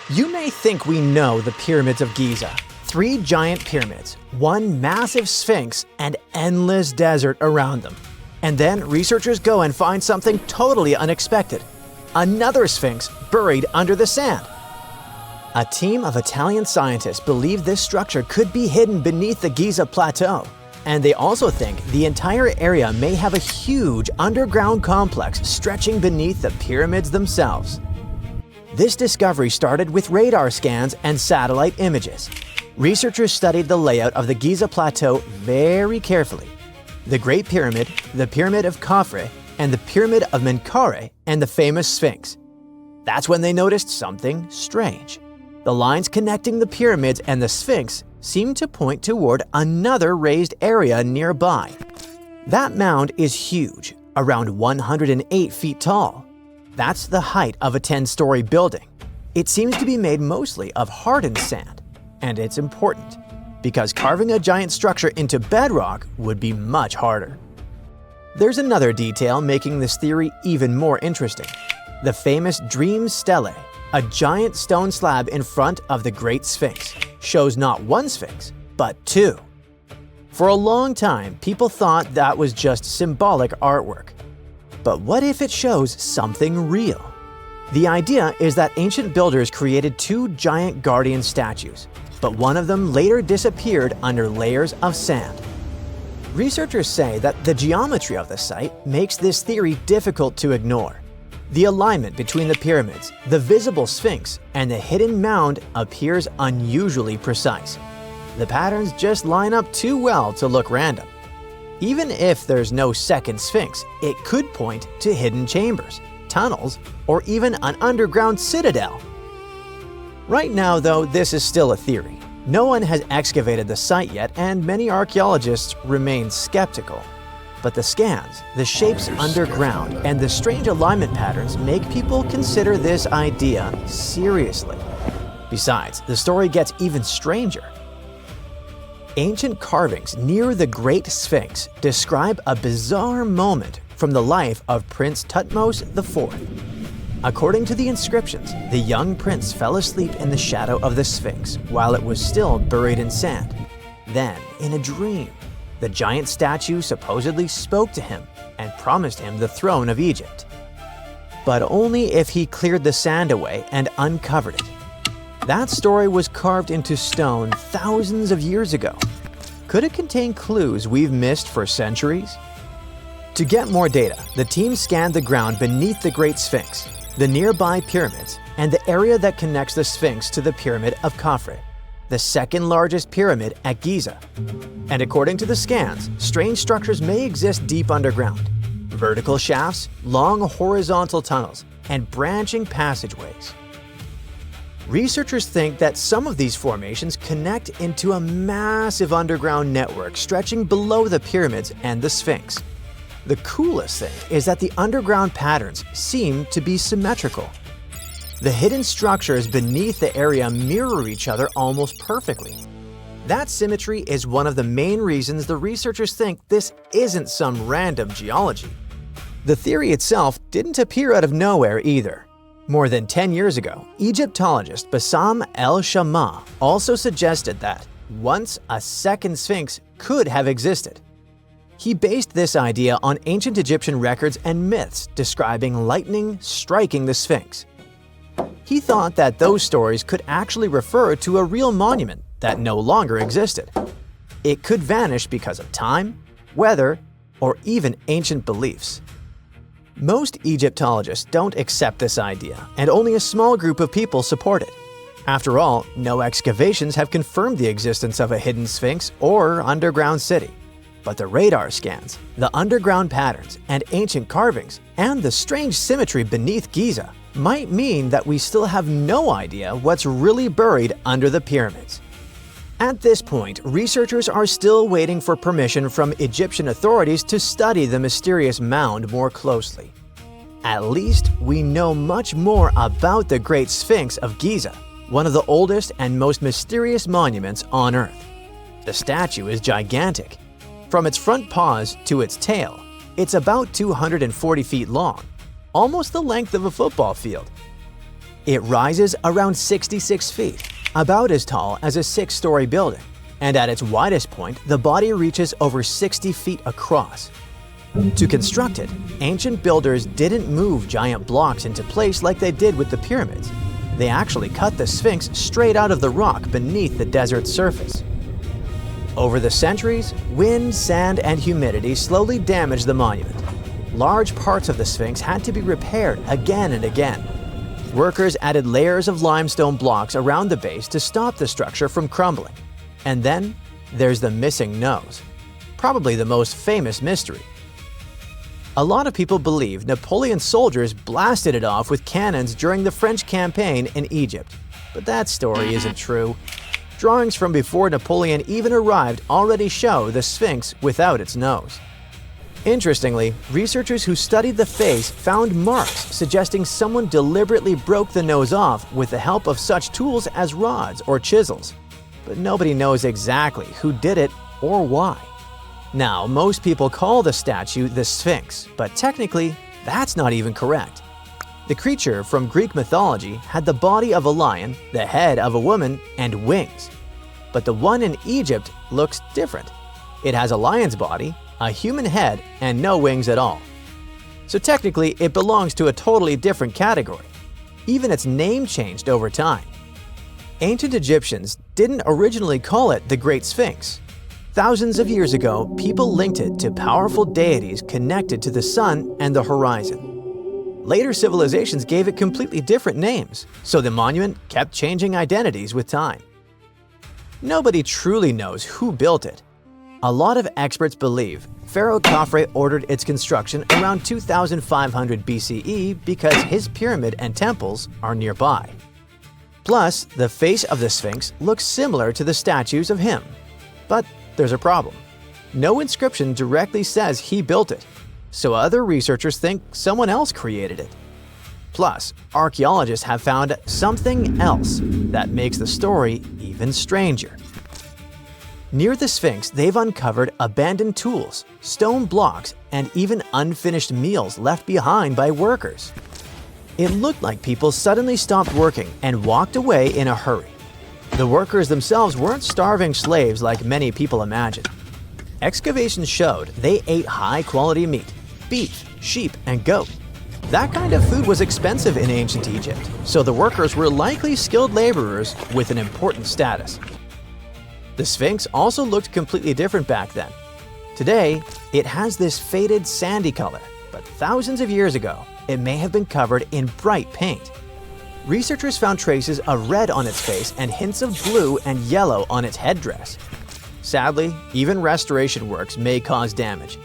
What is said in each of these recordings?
You may think we know the pyramids of Giza. 3 giant pyramids, 1 massive sphinx, and endless desert around them. And then researchers go and find something totally unexpected. Another sphinx buried under the sand. A team of Italian scientists believe this structure could be hidden beneath the Giza plateau. And they also think the entire area may have a huge underground complex stretching beneath the pyramids themselves. This discovery started with radar scans and satellite images. Researchers studied the layout of the Giza Plateau very carefully. The Great Pyramid, the Pyramid of Khafre, and the Pyramid of Menkaure, and the famous Sphinx. That's when they noticed something strange. The lines connecting the pyramids and the Sphinx seemed to point toward another raised area nearby. That mound is huge, around 108 feet tall. That's the height of a 10-story building. It seems to be made mostly of hardened sand. And it's important, because carving a giant structure into bedrock would be much harder. There's another detail making this theory even more interesting. The famous Dream Stele, a giant stone slab in front of the Great Sphinx, shows not 1 sphinx, but 2. For a long time, people thought that was just symbolic artwork. But what if it shows something real? The idea is that ancient builders created 2 giant guardian statues, but one of them later disappeared under layers of sand. Researchers say that the geometry of the site makes this theory difficult to ignore. The alignment between the pyramids, the visible sphinx, and the hidden mound appears unusually precise. The patterns just line up too well to look random. Even if there's no second sphinx, it could point to hidden chambers, tunnels, or even an underground citadel. Right now, though, this is still a theory. No one has excavated the site yet, and many archaeologists remain skeptical. But the scans, the shapes underground, and the strange alignment patterns make people consider this idea seriously. Besides, the story gets even stranger. Ancient carvings near the Great Sphinx describe a bizarre moment from the life of Prince Thutmose IV. According to the inscriptions, the young prince fell asleep in the shadow of the Sphinx while it was still buried in sand. Then, in a dream, the giant statue supposedly spoke to him and promised him the throne of Egypt. But only if he cleared the sand away and uncovered it. That story was carved into stone thousands of years ago. Could it contain clues we've missed for centuries? To get more data, the team scanned the ground beneath the Great Sphinx, the nearby pyramids, and the area that connects the Sphinx to the Pyramid of Khafre, the second largest pyramid at Giza. And according to the scans, strange structures may exist deep underground. Vertical shafts, long horizontal tunnels, and branching passageways. Researchers think that some of these formations connect into a massive underground network stretching below the pyramids and the Sphinx. The coolest thing is that the underground patterns seem to be symmetrical. The hidden structures beneath the area mirror each other almost perfectly. That symmetry is one of the main reasons the researchers think this isn't some random geology. The theory itself didn't appear out of nowhere either. More than 10 years ago, Egyptologist Bassam el-Shamma also suggested that once a second Sphinx could have existed. He based this idea on ancient Egyptian records and myths describing lightning striking the Sphinx. He thought that those stories could actually refer to a real monument that no longer existed. It could vanish because of time, weather, or even ancient beliefs. Most Egyptologists don't accept this idea, and only a small group of people support it. After all, no excavations have confirmed the existence of a hidden Sphinx or underground city. But the radar scans, the underground patterns and ancient carvings, and the strange symmetry beneath Giza might mean that we still have no idea what's really buried under the pyramids. At this point, researchers are still waiting for permission from Egyptian authorities to study the mysterious mound more closely. At least we know much more about the Great Sphinx of Giza, one of the oldest and most mysterious monuments on Earth. The statue is gigantic. From its front paws to its tail, it's about 240 feet long, almost the length of a football field. It rises around 66 feet, about as tall as a 6-story building, and at its widest point, the body reaches over 60 feet across. To construct it, ancient builders didn't move giant blocks into place like they did with the pyramids. They actually cut the Sphinx straight out of the rock beneath the desert's surface. Over the centuries, wind, sand, and humidity slowly damaged the monument. Large parts of the Sphinx had to be repaired again and again. Workers added layers of limestone blocks around the base to stop the structure from crumbling. And then there's the missing nose, probably the most famous mystery. A lot of people believe Napoleon's soldiers blasted it off with cannons during the French campaign in Egypt, but that story isn't true. Drawings from before Napoleon even arrived already show the Sphinx without its nose. Interestingly, researchers who studied the face found marks suggesting someone deliberately broke the nose off with the help of such tools as rods or chisels. But nobody knows exactly who did it or why. Now, most people call the statue the Sphinx, but technically, that's not even correct. The creature from Greek mythology had the body of a lion, the head of a woman, and wings. But the one in Egypt looks different. It has a lion's body, a human head, and no wings at all. So technically, it belongs to a totally different category. Even its name changed over time. Ancient Egyptians didn't originally call it the Great Sphinx. Thousands of years ago, people linked it to powerful deities connected to the sun and the horizon. Later civilizations gave it completely different names, so the monument kept changing identities with time. Nobody truly knows who built it. A lot of experts believe Pharaoh Khafre ordered its construction around 2500 BCE because his pyramid and temples are nearby. Plus, the face of the Sphinx looks similar to the statues of him. But there's a problem. No inscription directly says he built it, so other researchers think someone else created it. Plus, archaeologists have found something else that makes the story even stranger. Near the Sphinx, they've uncovered abandoned tools, stone blocks, and even unfinished meals left behind by workers. It looked like people suddenly stopped working and walked away in a hurry. The workers themselves weren't starving slaves like many people imagine. Excavations showed they ate high-quality meat, beef, sheep, and goat. That kind of food was expensive in ancient Egypt, so the workers were likely skilled laborers with an important status. The Sphinx also looked completely different back then. Today, it has this faded sandy color, but thousands of years ago, it may have been covered in bright paint. Researchers found traces of red on its face and hints of blue and yellow on its headdress. Sadly, even restoration works may cause damage.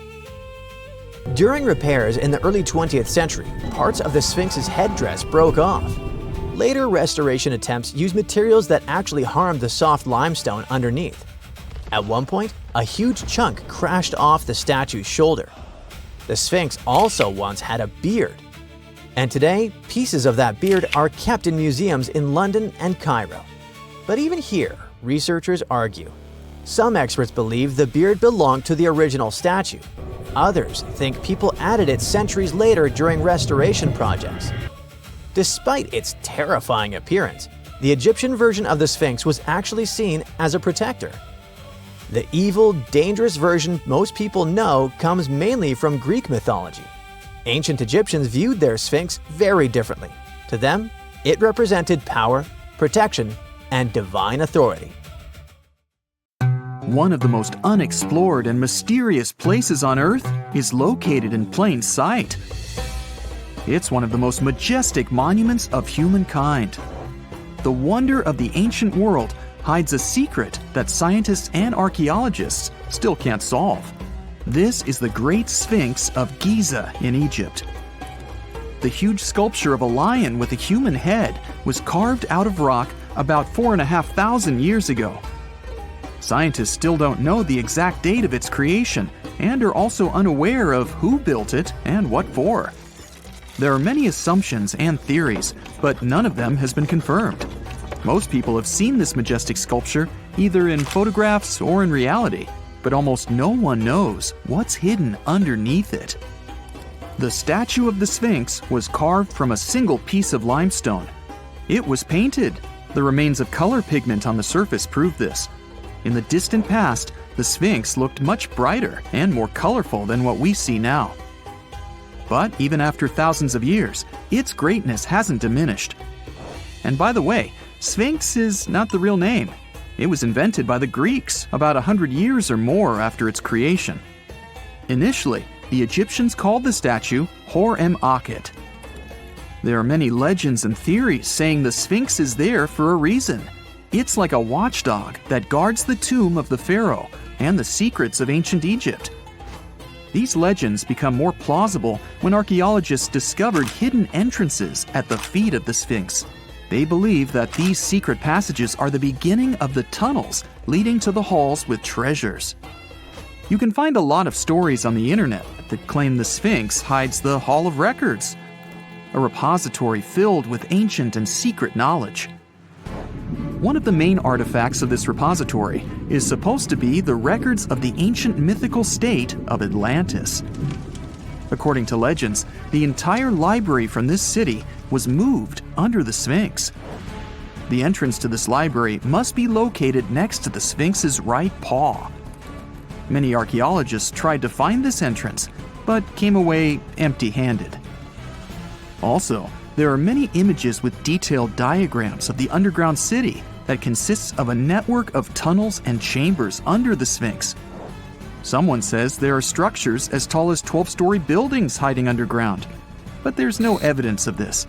During repairs in the early 20th century, parts of the Sphinx's headdress broke off. Later restoration attempts used materials that actually harmed the soft limestone underneath. At one point, a huge chunk crashed off the statue's shoulder. The Sphinx also once had a beard. And today, pieces of that beard are kept in museums in London and Cairo. But even here, researchers argue. Some experts believe the beard belonged to the original statue. Others think people added it centuries later during restoration projects. Despite its terrifying appearance, the Egyptian version of the Sphinx was actually seen as a protector. The evil, dangerous version most people know comes mainly from Greek mythology. Ancient Egyptians viewed their Sphinx very differently. To them, it represented power, protection, and divine authority. One of the most unexplored and mysterious places on Earth is located in plain sight. It's one of the most majestic monuments of humankind. The wonder of the ancient world hides a secret that scientists and archaeologists still can't solve. This is the Great Sphinx of Giza in Egypt. The huge sculpture of a lion with a human head was carved out of rock about 4,500 years ago. Scientists still don't know the exact date of its creation and are also unaware of who built it and what for. There are many assumptions and theories, but none of them has been confirmed. Most people have seen this majestic sculpture either in photographs or in reality, but almost no one knows what's hidden underneath it. The statue of the Sphinx was carved from a single piece of limestone. It was painted. The remains of color pigment on the surface prove this. In the distant past, the Sphinx looked much brighter and more colorful than what we see now. But even after thousands of years, its greatness hasn't diminished. And by the way, Sphinx is not the real name. It was invented by the Greeks about 100 years or more after its creation. Initially, the Egyptians called the statue Hor-em-Akhet. There are many legends and theories saying the Sphinx is there for a reason. It's like a watchdog that guards the tomb of the pharaoh and the secrets of ancient Egypt. These legends become more plausible when archaeologists discovered hidden entrances at the feet of the Sphinx. They believe that these secret passages are the beginning of the tunnels leading to the halls with treasures. You can find a lot of stories on the internet that claim the Sphinx hides the Hall of Records, a repository filled with ancient and secret knowledge. One of the main artifacts of this repository is supposed to be the records of the ancient mythical state of Atlantis. According to legends, the entire library from this city was moved under the Sphinx. The entrance to this library must be located next to the Sphinx's right paw. Many archaeologists tried to find this entrance, but came away empty-handed. Also, there are many images with detailed diagrams of the underground city that consists of a network of tunnels and chambers under the Sphinx. Someone says there are structures as tall as 12-story buildings hiding underground, but there's no evidence of this.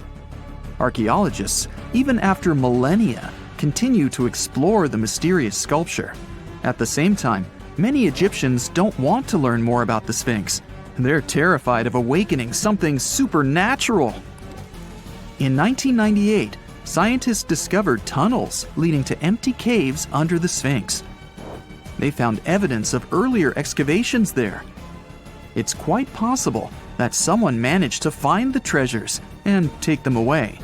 Archaeologists, even after millennia, continue to explore the mysterious sculpture. At the same time, many Egyptians don't want to learn more about the Sphinx. They're terrified of awakening something supernatural. In 1998, scientists discovered tunnels leading to empty caves under the Sphinx. They found evidence of earlier excavations there. It's quite possible that someone managed to find the treasures and take them away.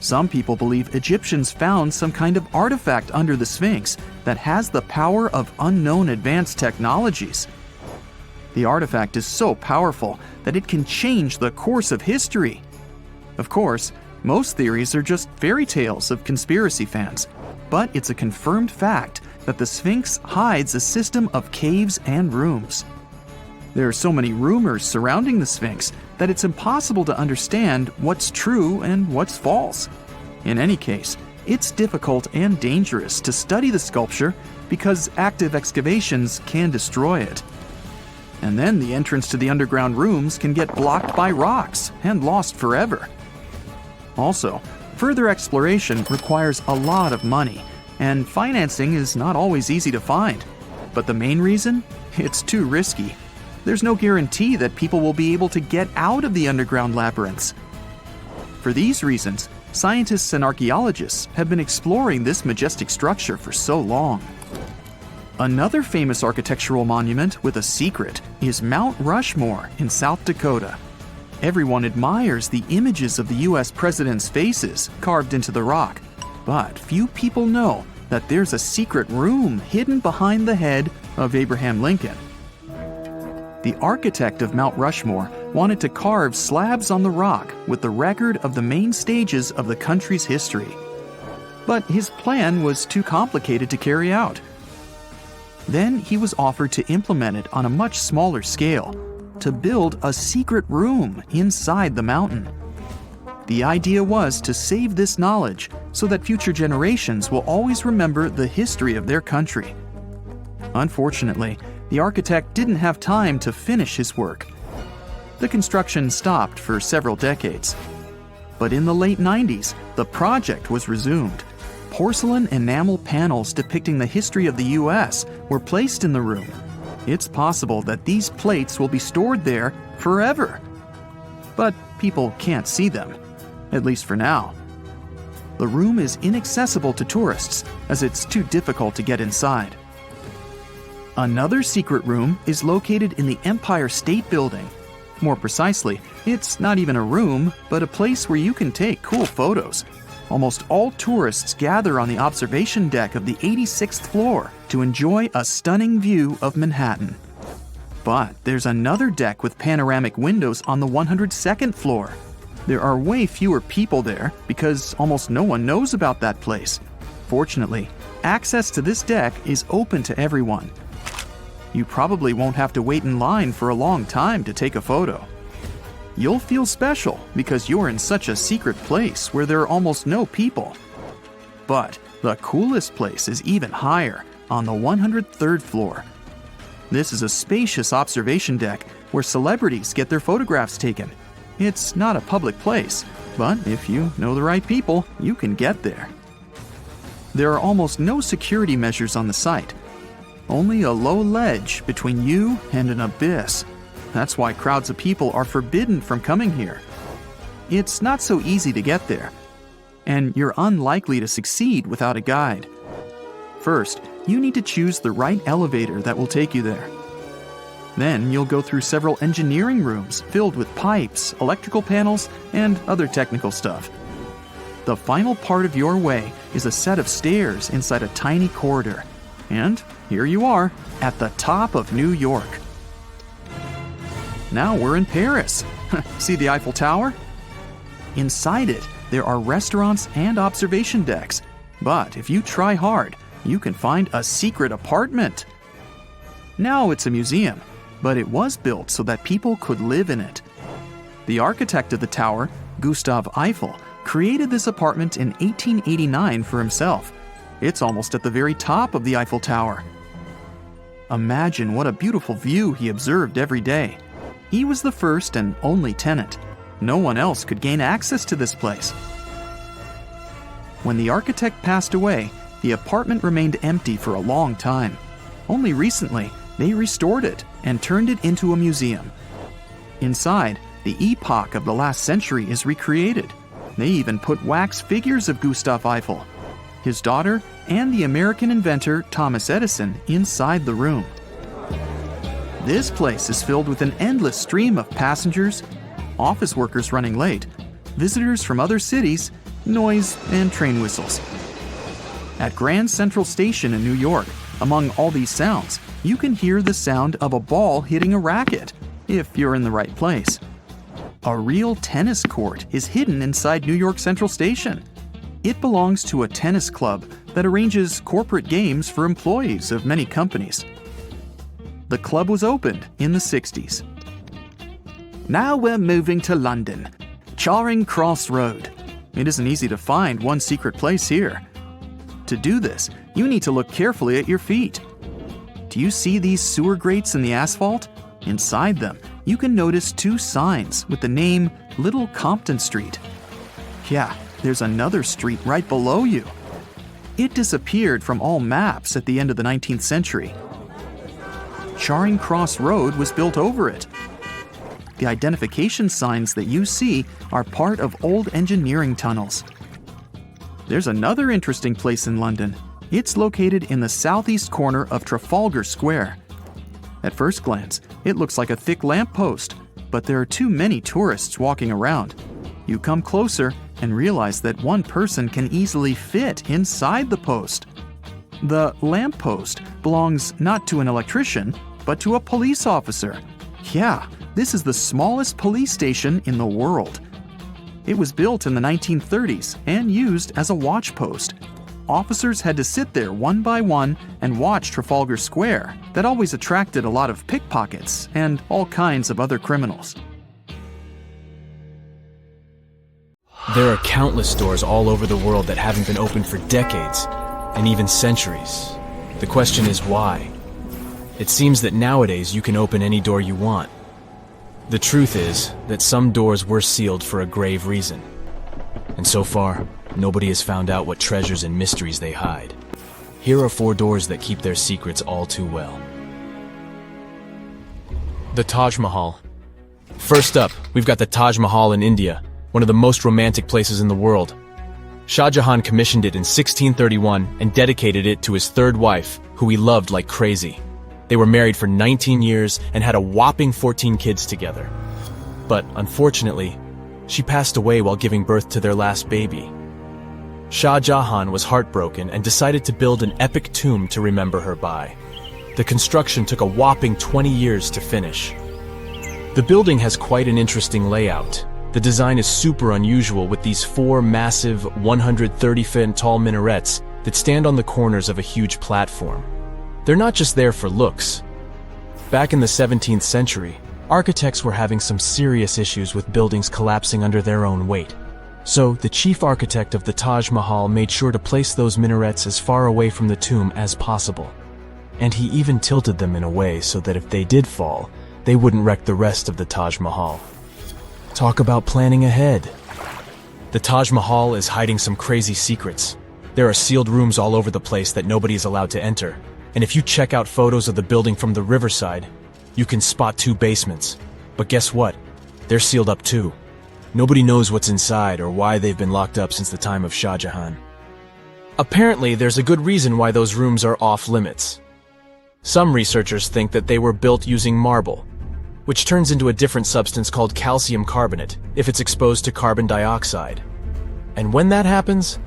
Some people believe Egyptians found some kind of artifact under the Sphinx that has the power of unknown advanced technologies. The artifact is so powerful that it can change the course of history. Of course, most theories are just fairy tales of conspiracy fans, but it's a confirmed fact that the Sphinx hides a system of caves and rooms. There are so many rumors surrounding the Sphinx that it's impossible to understand what's true and what's false. In any case, it's difficult and dangerous to study the sculpture because active excavations can destroy it. And then the entrance to the underground rooms can get blocked by rocks and lost forever. Also, further exploration requires a lot of money, and financing is not always easy to find. But the main reason? It's too risky. There's no guarantee that people will be able to get out of the underground labyrinths. For these reasons, scientists and archaeologists have been exploring this majestic structure for so long. Another famous architectural monument with a secret is Mount Rushmore in South Dakota. Everyone admires the images of the U.S. presidents' faces carved into the rock, but few people know that there's a secret room hidden behind the head of Abraham Lincoln. The architect of Mount Rushmore wanted to carve slabs on the rock with the record of the main stages of the country's history. But his plan was too complicated to carry out. Then he was offered to implement it on a much smaller scale, to build a secret room inside the mountain. The idea was to save this knowledge so that future generations will always remember the history of their country. Unfortunately, the architect didn't have time to finish his work. The construction stopped for several decades. But in the late 90s, the project was resumed. Porcelain enamel panels depicting the history of the U.S. were placed in the room. It's possible that these plates will be stored there forever. But people can't see them, at least for now. The room is inaccessible to tourists as it's too difficult to get inside. Another secret room is located in the Empire State Building. More precisely, it's not even a room, but a place where you can take cool photos. Almost all tourists gather on the observation deck of the 86th floor to enjoy a stunning view of Manhattan. But there's another deck with panoramic windows on the 102nd floor. There are way fewer people there because almost no one knows about that place. Fortunately, access to this deck is open to everyone. You probably won't have to wait in line for a long time to take a photo. You'll feel special because you're in such a secret place where there are almost no people. But the coolest place is even higher, on the 103rd floor. This is a spacious observation deck where celebrities get their photographs taken. It's not a public place, but if you know the right people, you can get there. There are almost no security measures on the site. Only a low ledge between you and an abyss. That's why crowds of people are forbidden from coming here. It's not so easy to get there, and you're unlikely to succeed without a guide. First, you need to choose the right elevator that will take you there. Then you'll go through several engineering rooms filled with pipes, electrical panels, and other technical stuff. The final part of your way is a set of stairs inside a tiny corridor. And here you are, at the top of New York. Now we're in Paris. See the Eiffel Tower? Inside it, there are restaurants and observation decks. But if you try hard, you can find a secret apartment. Now it's a museum, but it was built so that people could live in it. The architect of the tower, Gustav Eiffel, created this apartment in 1889 for himself. It's almost at the very top of the Eiffel Tower. Imagine what a beautiful view he observed every day. He was the first and only tenant. No one else could gain access to this place. When the architect passed away, the apartment remained empty for a long time. Only recently, they restored it and turned it into a museum. Inside, the epoch of the last century is recreated. They even put wax figures of Gustav Eiffel, his daughter, and the American inventor Thomas Edison inside the room. This place is filled with an endless stream of passengers, office workers running late, visitors from other cities, noise, and train whistles. At Grand Central Station in New York, among all these sounds, you can hear the sound of a ball hitting a racket, if you're in the right place. A real tennis court is hidden inside New York Central Station. It belongs to a tennis club that arranges corporate games for employees of many companies. The club was opened in the 60s. Now we're moving to London, Charing Cross Road. It isn't easy to find one secret place here. To do this, you need to look carefully at your feet. Do you see these sewer grates in the asphalt? Inside them, you can notice two signs with the name Little Compton Street. Yeah, there's another street right below you. It disappeared from all maps at the end of the 19th century. Charing Cross Road was built over it. The identification signs that you see are part of old engineering tunnels. There's another interesting place in London. It's located in the southeast corner of Trafalgar Square. At first glance, it looks like a thick lamppost, but there are too many tourists walking around. You come closer and realize that one person can easily fit inside the post. The lamppost belongs not to an electrician, but to a police officer. Yeah, this is the smallest police station in the world. It was built in the 1930s and used as a watch post. Officers had to sit there one by one and watch Trafalgar Square. That always attracted a lot of pickpockets and all kinds of other criminals. There are countless doors all over the world that haven't been opened for decades, and even centuries. The question is why? It seems that nowadays you can open any door you want. The truth is that some doors were sealed for a grave reason. And so far, nobody has found out what treasures and mysteries they hide. Here are 4 doors that keep their secrets all too well. The Taj Mahal. First up, we've got the Taj Mahal in India, one of the most romantic places in the world. Shah Jahan commissioned it in 1631 and dedicated it to his 3rd wife, who he loved like crazy. They were married for 19 years and had a whopping 14 kids together. But unfortunately, she passed away while giving birth to their last baby. Shah Jahan was heartbroken and decided to build an epic tomb to remember her by. The construction took a whopping 20 years to finish. The building has quite an interesting layout. The design is super unusual with these four massive 130-foot tall minarets that stand on the corners of a huge platform. They're not just there for looks. Back in the 17th century, architects were having some serious issues with buildings collapsing under their own weight. So, the chief architect of the Taj Mahal made sure to place those minarets as far away from the tomb as possible. And he even tilted them in a way so that if they did fall, they wouldn't wreck the rest of the Taj Mahal. Talk about planning ahead. The Taj Mahal is hiding some crazy secrets. There are sealed rooms all over the place that nobody is allowed to enter. And if you check out photos of the building from the riverside, you can spot two basements. But guess what? They're sealed up too. Nobody knows what's inside or why they've been locked up since the time of Shah Jahan. Apparently, there's a good reason why those rooms are off limits. Some researchers think that they were built using marble, which turns into a different substance called calcium carbonate if it's exposed to carbon dioxide. And when that happens,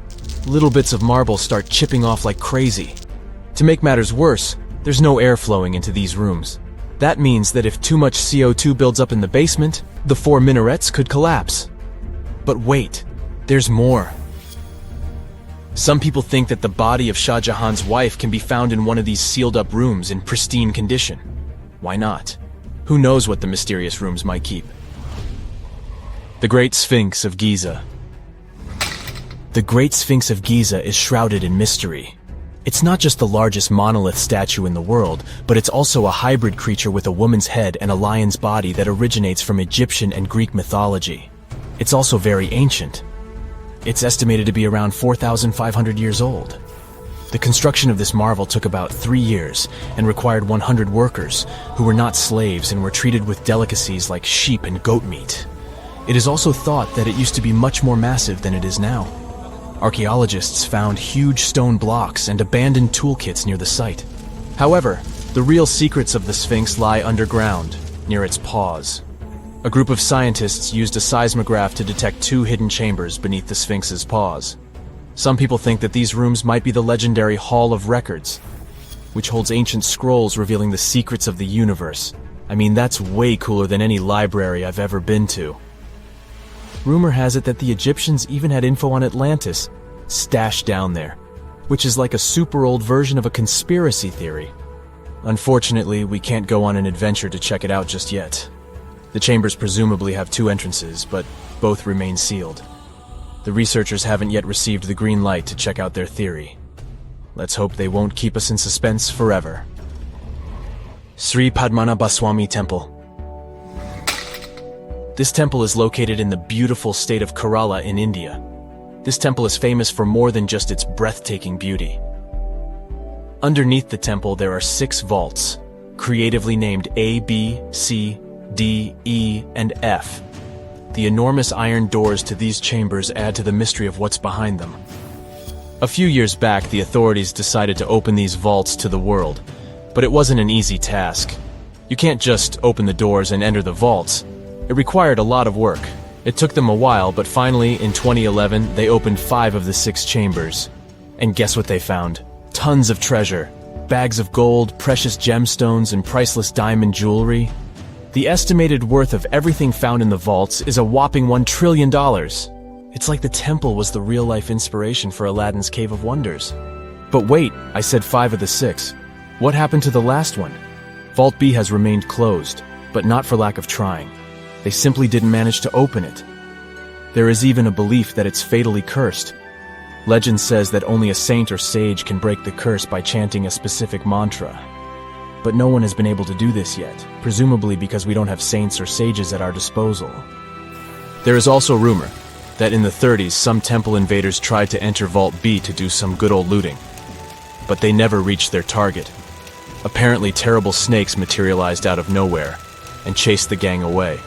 little bits of marble start chipping off like crazy. To make matters worse, there's no air flowing into these rooms. That means that if too much CO2 builds up in the basement, the four minarets could collapse. But wait, there's more. Some people think that the body of Shah Jahan's wife can be found in one of these sealed-up rooms in pristine condition. Why not? Who knows what the mysterious rooms might keep? The Great Sphinx of Giza. The Great Sphinx of Giza is shrouded in mystery. It's not just the largest monolith statue in the world, but it's also a hybrid creature with a woman's head and a lion's body that originates from Egyptian and Greek mythology. It's also very ancient. It's estimated to be around 4,500 years old. The construction of this marvel took about 3 years and required 100 workers who were not slaves and were treated with delicacies like sheep and goat meat. It is also thought that it used to be much more massive than it is now. Archaeologists found huge stone blocks and abandoned toolkits near the site. However, the real secrets of the Sphinx lie underground, near its paws. A group of scientists used a seismograph to detect 2 hidden chambers beneath the Sphinx's paws. Some people think that these rooms might be the legendary Hall of Records, which holds ancient scrolls revealing the secrets of the universe. I mean, that's way cooler than any library I've ever been to. Rumor has it that the Egyptians even had info on Atlantis stashed down there, which is like a super old version of a conspiracy theory. Unfortunately, we can't go on an adventure to check it out just yet. The chambers presumably have 2 entrances, but both remain sealed. The researchers haven't yet received the green light to check out their theory. Let's hope they won't keep us in suspense forever. Sri Padmanabhaswamy Temple. This temple is located in the beautiful state of Kerala in India. This temple is famous for more than just its breathtaking beauty. Underneath the temple there are 6 vaults, creatively named A, B, C, D, E, and F. The enormous iron doors to these chambers add to the mystery of what's behind them. A few years back, the authorities decided to open these vaults to the world, but it wasn't an easy task. You can't just open the doors and enter the vaults. It required a lot of work. It took them a while, but finally, in 2011, they opened 5 of the 6 chambers. And guess what they found? Tons of treasure. Bags of gold, precious gemstones, and priceless diamond jewelry. The estimated worth of everything found in the vaults is a whopping $1 trillion. It's like the temple was the real-life inspiration for Aladdin's Cave of Wonders. But wait, I said 5 of the 6. What happened to the last one? Vault B has remained closed, but not for lack of trying. They simply didn't manage to open it. There is even a belief that it's fatally cursed. Legend says that only a saint or sage can break the curse by chanting a specific mantra. But no one has been able to do this yet, presumably because we don't have saints or sages at our disposal. There is also rumor that in the 30s some temple invaders tried to enter Vault B to do some good old looting. But they never reached their target. Apparently terrible snakes materialized out of nowhere and chased the gang away.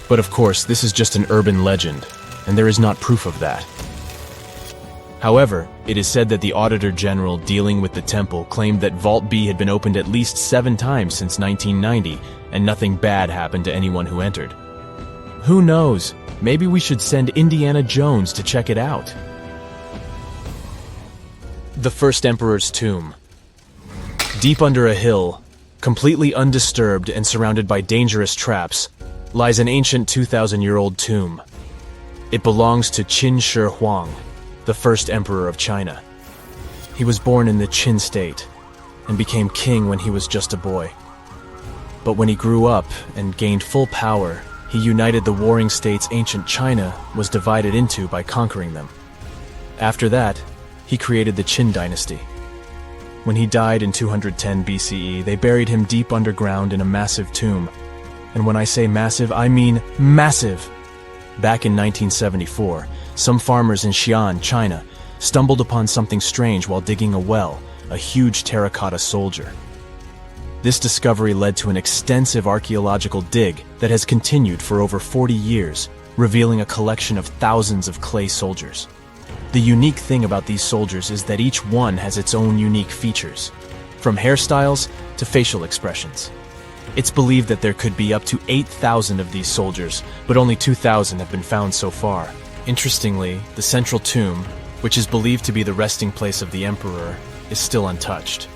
But of course, this is just an urban legend, and there is not proof of that. However, it is said that the Auditor General dealing with the temple claimed that Vault B had been opened at least 7 times since 1990, and nothing bad happened to anyone who entered. Who knows? Maybe we should send Indiana Jones to check it out. The First Emperor's Tomb. Deep under a hill, completely undisturbed and surrounded by dangerous traps, lies an ancient 2,000-year-old tomb. It belongs to Qin Shi Huang, the first emperor of China. He was born in the Qin state and became king when he was just a boy. But when he grew up and gained full power, he united the warring states ancient China was divided into by conquering them. After that, he created the Qin dynasty. When he died in 210 BCE, they buried him deep underground in a massive tomb. And when I say massive, I mean massive! Back in 1974, some farmers in Xi'an, China, stumbled upon something strange while digging a well, a huge terracotta soldier. This discovery led to an extensive archaeological dig that has continued for over 40 years, revealing a collection of thousands of clay soldiers. The unique thing about these soldiers is that each one has its own unique features, from hairstyles to facial expressions. It's believed that there could be up to 8,000 of these soldiers, but only 2,000 have been found so far. Interestingly, the central tomb, which is believed to be the resting place of the emperor, is still untouched.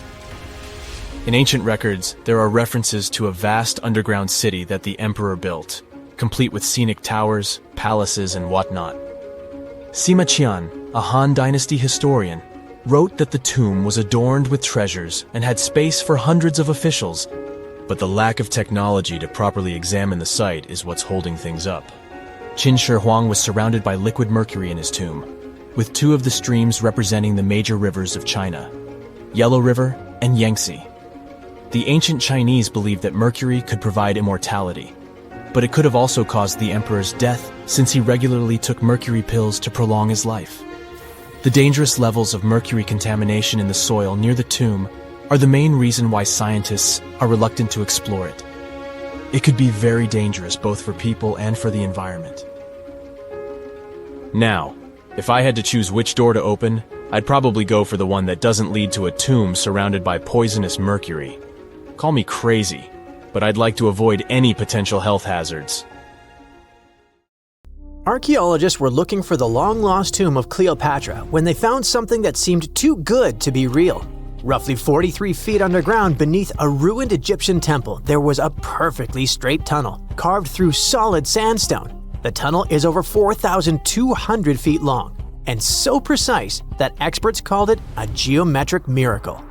In ancient records, there are references to a vast underground city that the emperor built, complete with scenic towers, palaces, and whatnot. Sima Qian, a Han Dynasty historian, wrote that the tomb was adorned with treasures and had space for hundreds of officials, but the lack of technology to properly examine the site is what's holding things up. Qin Shi Huang was surrounded by liquid mercury in his tomb, with two of the streams representing the major rivers of China, Yellow River and Yangtze. The ancient Chinese believed that mercury could provide immortality, but it could have also caused the emperor's death since he regularly took mercury pills to prolong his life. The dangerous levels of mercury contamination in the soil near the tomb are the main reason why scientists are reluctant to explore it. It could be very dangerous both for people and for the environment. Now, if I had to choose which door to open, I'd probably go for the one that doesn't lead to a tomb surrounded by poisonous mercury. Call me crazy, but I'd like to avoid any potential health hazards. Archaeologists were looking for the long-lost tomb of Cleopatra when they found something that seemed too good to be real. Roughly 43 feet underground beneath a ruined Egyptian temple, there was a perfectly straight tunnel, carved through solid sandstone. The tunnel is over 4,200 feet long, and so precise that experts called it a geometric miracle.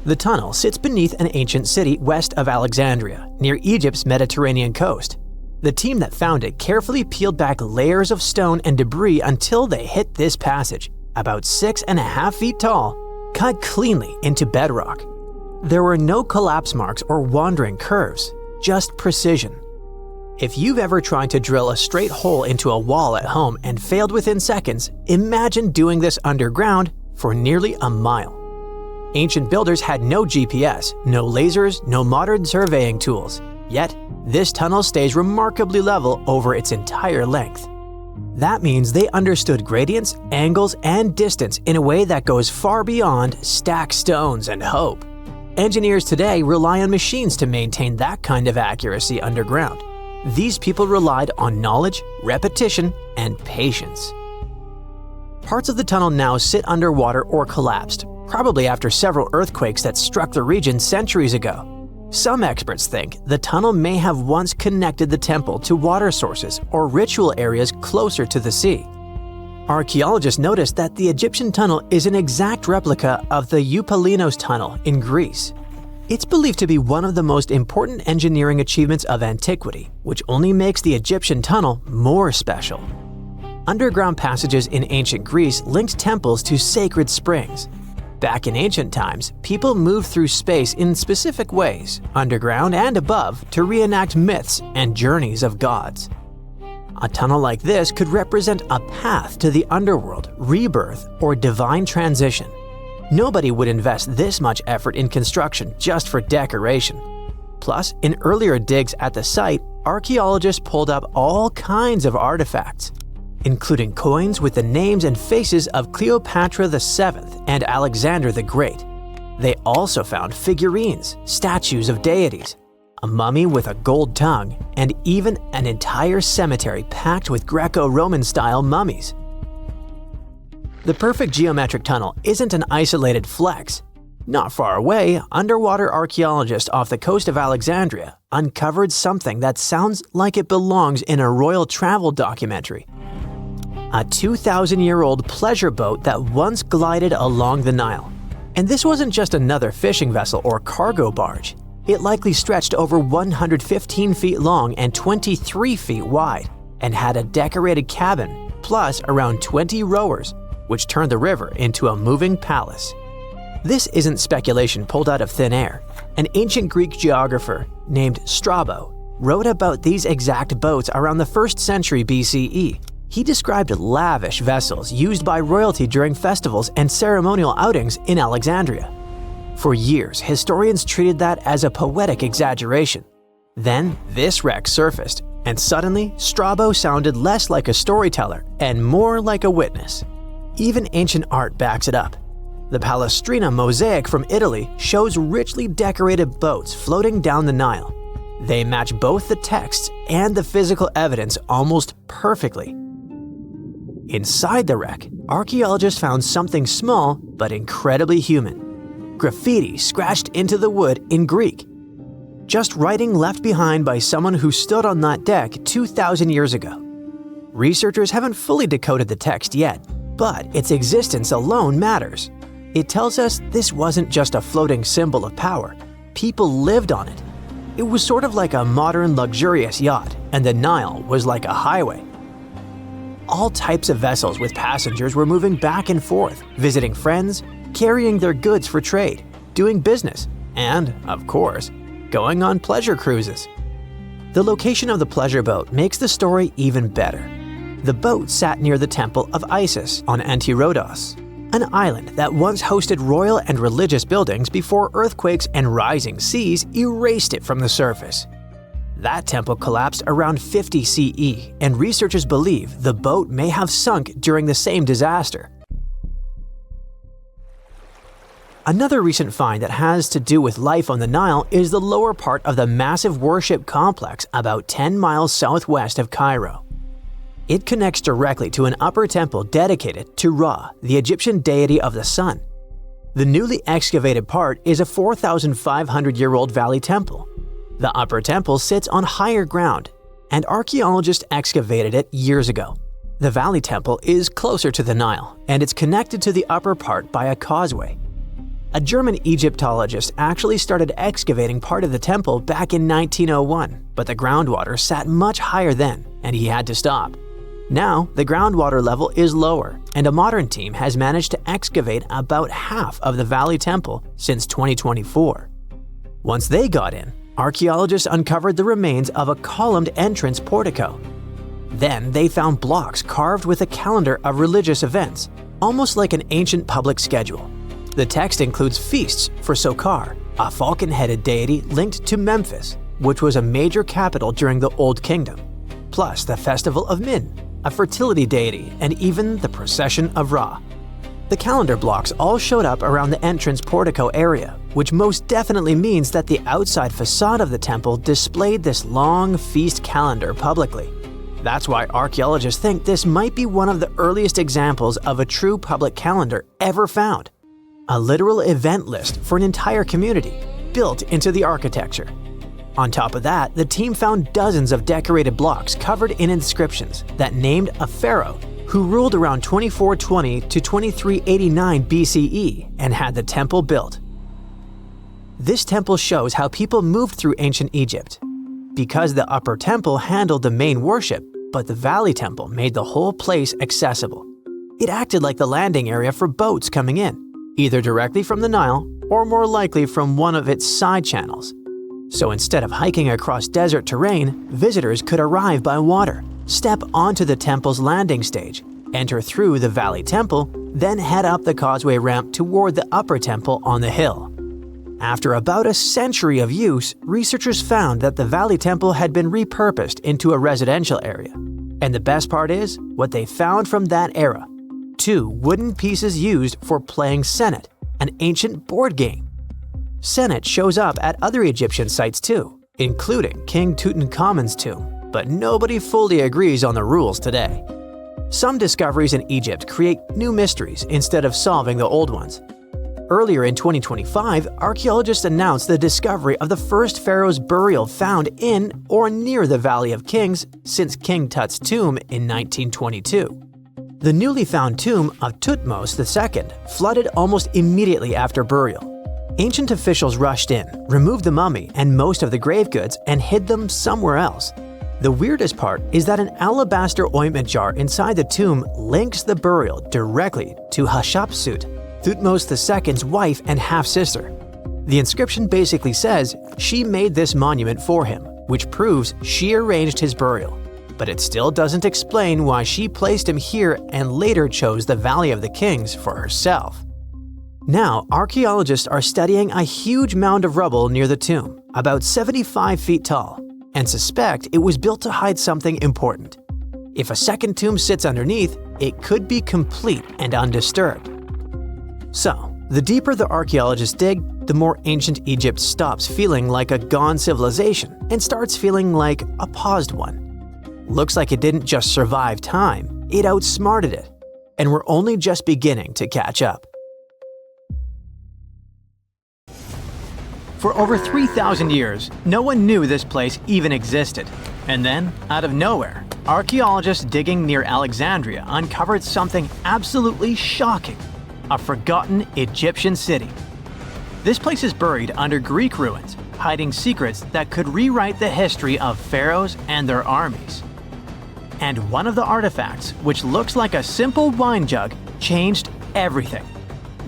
The tunnel sits beneath an ancient city west of Alexandria, near Egypt's Mediterranean coast. The team that found it carefully peeled back layers of stone and debris until they hit this passage, about 6.5 feet tall, cut cleanly into bedrock. There were no collapse marks or wandering curves, just precision. If you've ever tried to drill a straight hole into a wall at home and failed within seconds, imagine doing this underground for nearly a mile. Ancient builders had no GPS, no lasers, no modern surveying tools. Yet, this tunnel stays remarkably level over its entire length. That means they understood gradients, angles, and distance in a way that goes far beyond stack stones and hope. Engineers today rely on machines to maintain that kind of accuracy underground. These people relied on knowledge, repetition, and patience. Parts of the tunnel now sit underwater or collapsed, probably after several earthquakes that struck the region centuries ago. Some experts think the tunnel may have once connected the temple to water sources or ritual areas closer to the sea. Archaeologists noticed that the Egyptian tunnel is an exact replica of the Eupalinos tunnel in Greece. It's believed to be one of the most important engineering achievements of antiquity, which only makes the Egyptian tunnel more special. Underground passages in ancient Greece linked temples to sacred springs. Back in ancient times, people moved through space in specific ways, underground and above, to reenact myths and journeys of gods. A tunnel like this could represent a path to the underworld, rebirth, or divine transition. Nobody would invest this much effort in construction just for decoration. Plus, in earlier digs at the site, archaeologists pulled up all kinds of artifacts, including coins with the names and faces of Cleopatra VII and Alexander the Great. They also found figurines, statues of deities, a mummy with a gold tongue, and even an entire cemetery packed with Greco-Roman style mummies. The perfect geometric tunnel isn't an isolated flex. Not far away, underwater archaeologists off the coast of Alexandria uncovered something that sounds like it belongs in a royal travel documentary. A 2,000-year-old pleasure boat that once glided along the Nile. And this wasn't just another fishing vessel or cargo barge. It likely stretched over 115 feet long and 23 feet wide, and had a decorated cabin, plus around 20 rowers, which turned the river into a moving palace. This isn't speculation pulled out of thin air. An ancient Greek geographer named Strabo wrote about these exact boats around the 1st century BCE. He described lavish vessels used by royalty during festivals and ceremonial outings in Alexandria. For years, historians treated that as a poetic exaggeration. Then, this wreck surfaced, and suddenly, Strabo sounded less like a storyteller and more like a witness. Even ancient art backs it up. The Palestrina mosaic from Italy shows richly decorated boats floating down the Nile. They match both the texts and the physical evidence almost perfectly. Inside the wreck, archaeologists found something small but incredibly human. Graffiti scratched into the wood in Greek. Just writing left behind by someone who stood on that deck 2,000 years ago. Researchers haven't fully decoded the text yet, but its existence alone matters. It tells us this wasn't just a floating symbol of power. People lived on it. It was sort of like a modern luxurious yacht, and the Nile was like a highway. All types of vessels with passengers were moving back and forth, visiting friends, carrying their goods for trade, doing business, and, of course, going on pleasure cruises. The location of the pleasure boat makes the story even better. The boat sat near the temple of Isis on Antirodos, an island that once hosted royal and religious buildings before earthquakes and rising seas erased it from the surface. That temple collapsed around 50 CE, and researchers believe the boat may have sunk during the same disaster. Another recent find that has to do with life on the Nile is the lower part of the massive worship complex about 10 miles southwest of Cairo. It connects directly to an upper temple dedicated to Ra, the Egyptian deity of the sun. The newly excavated part is a 4,500-year-old valley temple. The upper temple sits on higher ground, and archaeologists excavated it years ago. The valley temple is closer to the Nile, and it's connected to the upper part by a causeway. A German Egyptologist actually started excavating part of the temple back in 1901, but the groundwater sat much higher then, and he had to stop. Now, the groundwater level is lower, and a modern team has managed to excavate about half of the valley temple since 2024. Once they got in, archaeologists uncovered the remains of a columned entrance portico. Then they found blocks carved with a calendar of religious events, almost like an ancient public schedule. The text includes feasts for Sokar, a falcon-headed deity linked to Memphis, which was a major capital during the Old Kingdom, plus the festival of Min, a fertility deity, and even the procession of Ra. The calendar blocks all showed up around the entrance portico area, which most definitely means that the outside facade of the temple displayed this long feast calendar publicly. That's why archaeologists think this might be one of the earliest examples of a true public calendar ever found. A literal event list for an entire community, built into the architecture. On top of that, the team found dozens of decorated blocks covered in inscriptions that named a pharaoh who ruled around 2420 to 2389 BCE and had the temple built. This temple shows how people moved through ancient Egypt. Because the upper temple handled the main worship, but the valley temple made the whole place accessible. It acted like the landing area for boats coming in, either directly from the Nile or more likely from one of its side channels. So instead of hiking across desert terrain, visitors could arrive by water, step onto the temple's landing stage, enter through the valley temple, then head up the causeway ramp toward the upper temple on the hill. After about a century of use, researchers found that the valley temple had been repurposed into a residential area. And the best part is, what they found from that era: 2 wooden pieces used for playing Senet, an ancient board game. Senet shows up at other Egyptian sites too, including King Tutankhamun's tomb, but nobody fully agrees on the rules today. Some discoveries in Egypt create new mysteries instead of solving the old ones. Earlier in 2025, archaeologists announced the discovery of the first pharaoh's burial found in or near the Valley of Kings since King Tut's tomb in 1922. The newly found tomb of Thutmose II flooded almost immediately after burial. Ancient officials rushed in, removed the mummy and most of the grave goods, and hid them somewhere else. The weirdest part is that an alabaster ointment jar inside the tomb links the burial directly to Hatshepsut, Thutmose II's wife and half-sister. The inscription basically says she made this monument for him, which proves she arranged his burial. But it still doesn't explain why she placed him here and later chose the Valley of the Kings for herself. Now, archaeologists are studying a huge mound of rubble near the tomb, about 75 feet tall, and suspect it was built to hide something important. If a second tomb sits underneath, it could be complete and undisturbed. So, the deeper the archaeologists dig, the more ancient Egypt stops feeling like a gone civilization and starts feeling like a paused one. Looks like it didn't just survive time, it outsmarted it. And we're only just beginning to catch up. For over 3,000 years, no one knew this place even existed. And then, out of nowhere, archaeologists digging near Alexandria uncovered something absolutely shocking: a forgotten Egyptian city. This place is buried under Greek ruins, hiding secrets that could rewrite the history of pharaohs and their armies. And one of the artifacts, which looks like a simple wine jug, changed everything.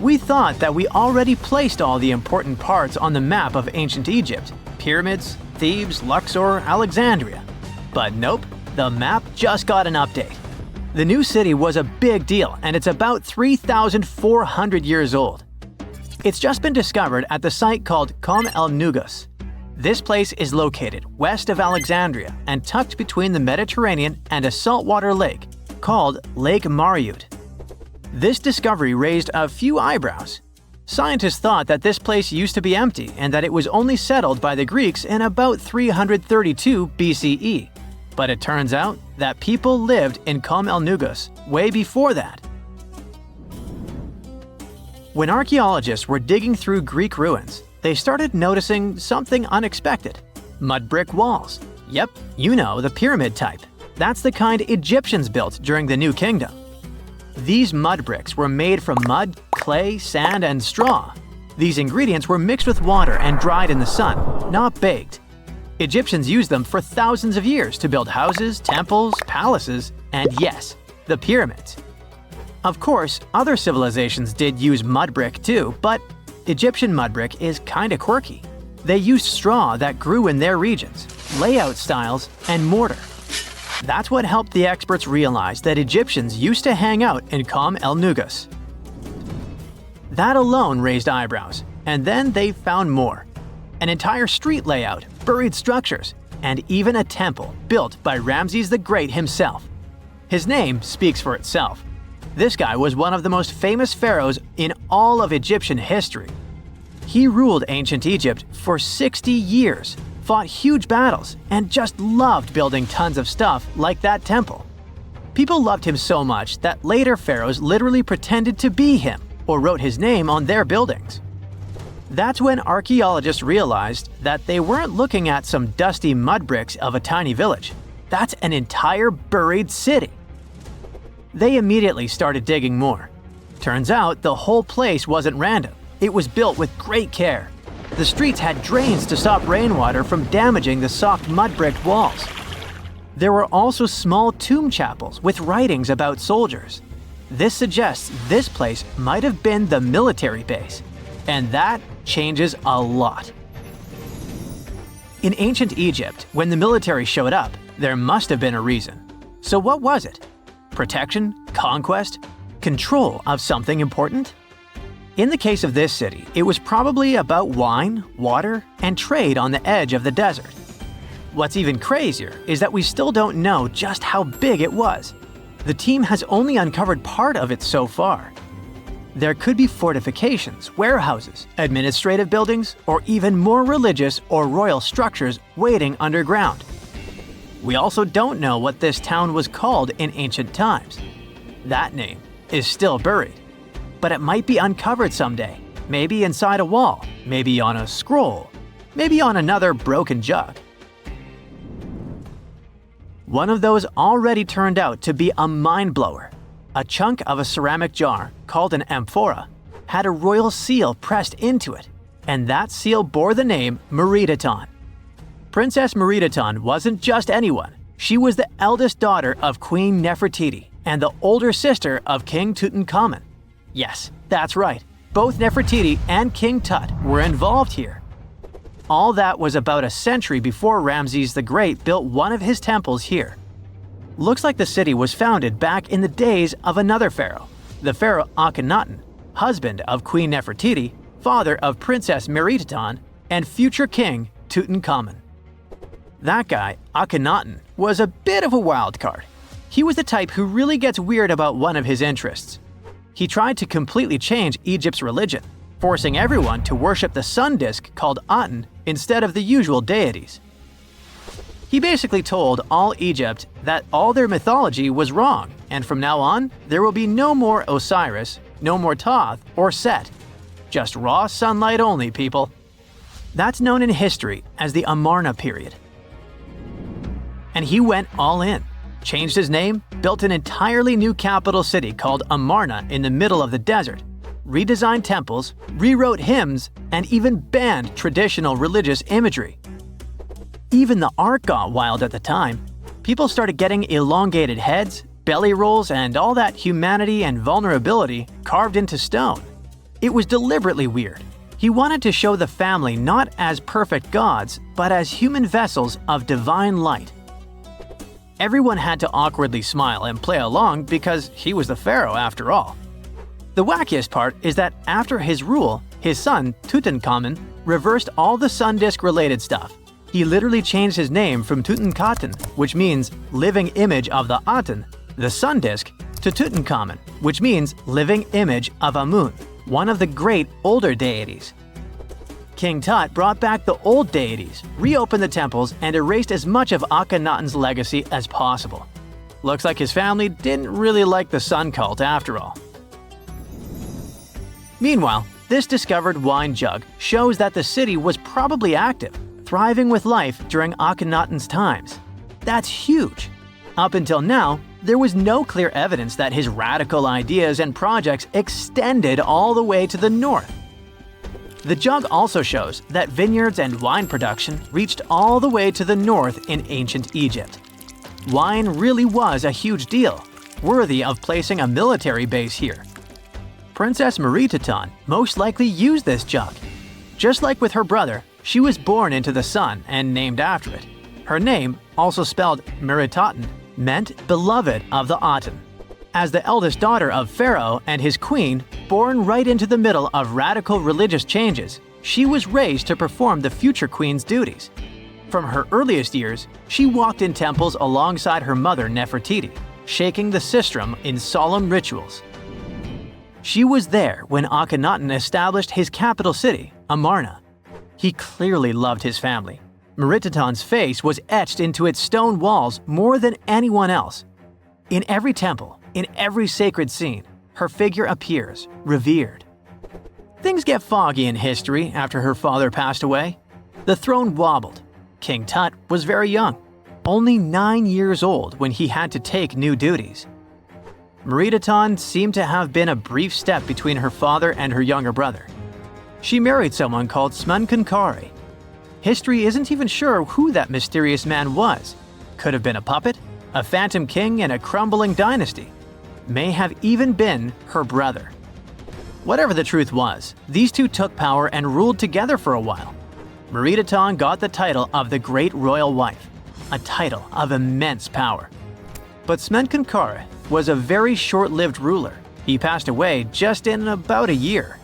We thought that we already placed all the important parts on the map of ancient Egypt: pyramids, Thebes, Luxor, Alexandria. But nope, the map just got an update. The new city was a big deal, and it's about 3,400 years old. It's just been discovered at the site called Kom el Nugus. This place is located west of Alexandria and tucked between the Mediterranean and a saltwater lake called Lake Mariut. This discovery raised a few eyebrows. Scientists thought that this place used to be empty and that it was only settled by the Greeks in about 332 BCE. But it turns out that people lived in Kom el Nugus way before that. When archaeologists were digging through Greek ruins, they started noticing something unexpected: mud brick walls. Yep, you know, the pyramid type. That's the kind Egyptians built during the New Kingdom. These mud bricks were made from mud, clay, sand, and straw. These ingredients were mixed with water and dried in the sun, not baked. Egyptians used them for thousands of years to build houses, temples, palaces, and yes, the pyramids. Of course, other civilizations did use mud brick too, but Egyptian mud brick is kinda quirky. They used straw that grew in their regions, layout styles, and mortar. That's what helped the experts realize that Egyptians used to hang out in Kom el Nugus. That alone raised eyebrows, and then they found more: an entire street layout, buried structures, and even a temple built by Ramses the Great himself. His name speaks for itself. This guy was one of the most famous pharaohs in all of Egyptian history. He ruled ancient Egypt for 60 years, fought huge battles, and just loved building tons of stuff like that temple. People loved him so much that later pharaohs literally pretended to be him or wrote his name on their buildings. That's when archaeologists realized that they weren't looking at some dusty mud bricks of a tiny village. That's an entire buried city. They immediately started digging more. Turns out the whole place wasn't random. It was built with great care. The streets had drains to stop rainwater from damaging the soft mud-bricked walls. There were also small tomb chapels with writings about soldiers. This suggests this place might have been the military base, and that changes a lot. In ancient Egypt, when the military showed up, there must have been a reason. So what was it? Protection? Conquest? Control of something important? In the case of this city, it was probably about wine, water, and trade on the edge of the desert. What's even crazier is that we still don't know just how big it was. The team has only uncovered part of it so far. There could be fortifications, warehouses, administrative buildings, or even more religious or royal structures waiting underground. We also don't know what this town was called in ancient times. That name is still buried, but it might be uncovered someday, maybe inside a wall, maybe on a scroll, maybe on another broken jug. One of those already turned out to be a mind-blower. A chunk of a ceramic jar, called an amphora, had a royal seal pressed into it, and that seal bore the name Meritaton. Princess Meritaton wasn't just anyone. She was the eldest daughter of Queen Nefertiti and the older sister of King Tutankhamun. Yes, that's right. Both Nefertiti and King Tut were involved here. All that was about a century before Ramses the Great built one of his temples here. Looks like the city was founded back in the days of another pharaoh, the pharaoh Akhenaten, husband of Queen Nefertiti, father of Princess Meritaton, and future king Tutankhamun. That guy, Akhenaten, was a bit of a wild card. He was the type who really gets weird about one of his interests. He tried to completely change Egypt's religion, forcing everyone to worship the sun disk called Aten instead of the usual deities. He basically told all Egypt that all their mythology was wrong, and from now on, there will be no more Osiris, no more Thoth or Set. Just raw sunlight only, people. That's known in history as the Amarna period. And he went all in, changed his name, built an entirely new capital city called Amarna in the middle of the desert, redesigned temples, rewrote hymns, and even banned traditional religious imagery. Even the art got wild at the time. People started getting elongated heads, belly rolls, and all that humanity and vulnerability carved into stone. It was deliberately weird. He wanted to show the family not as perfect gods, but as human vessels of divine light. Everyone had to awkwardly smile and play along because he was the pharaoh after all. The wackiest part is that after his rule, his son, Tutankhamun, reversed all the sun disk-related stuff. He literally changed his name from Tutankhaten, which means living image of the Aten, the sun disk, to Tutankhamun, which means living image of Amun, one of the great older deities. King Tut brought back the old deities, reopened the temples, and erased as much of Akhenaten's legacy as possible. Looks like his family didn't really like the sun cult after all. Meanwhile, this discovered wine jug shows that the city was probably active, thriving with life during Akhenaten's times. That's huge. Up until now, there was no clear evidence that his radical ideas and projects extended all the way to the north. The jug also shows that vineyards and wine production reached all the way to the north in ancient Egypt. Wine really was a huge deal, worthy of placing a military base here. Princess Meritaton most likely used this jug. Just like with her brother, she was born into the sun and named after it. Her name, also spelled Meritaten, meant beloved of the Aten. As the eldest daughter of Pharaoh and his queen, born right into the middle of radical religious changes, she was raised to perform the future queen's duties. From her earliest years, she walked in temples alongside her mother Nefertiti, shaking the sistrum in solemn rituals. She was there when Akhenaten established his capital city, Amarna. He clearly loved his family. Meritaton's face was etched into its stone walls more than anyone else. In every temple, in every sacred scene, her figure appears, revered. Things get foggy in history after her father passed away. The throne wobbled. King Tut was very young, only 9 years old when he had to take new duties. Meritaton seemed to have been a brief step between her father and her younger brother. She married someone called Smenkhkare. History isn't even sure who that mysterious man was. Could have been a puppet, a phantom king in a crumbling dynasty. May have even been her brother. Whatever the truth was, these two took power and ruled together for a while. Meritaton got the title of the Great Royal Wife, a title of immense power. But Smenkhkare was a very short-lived ruler. He passed away just in about a year.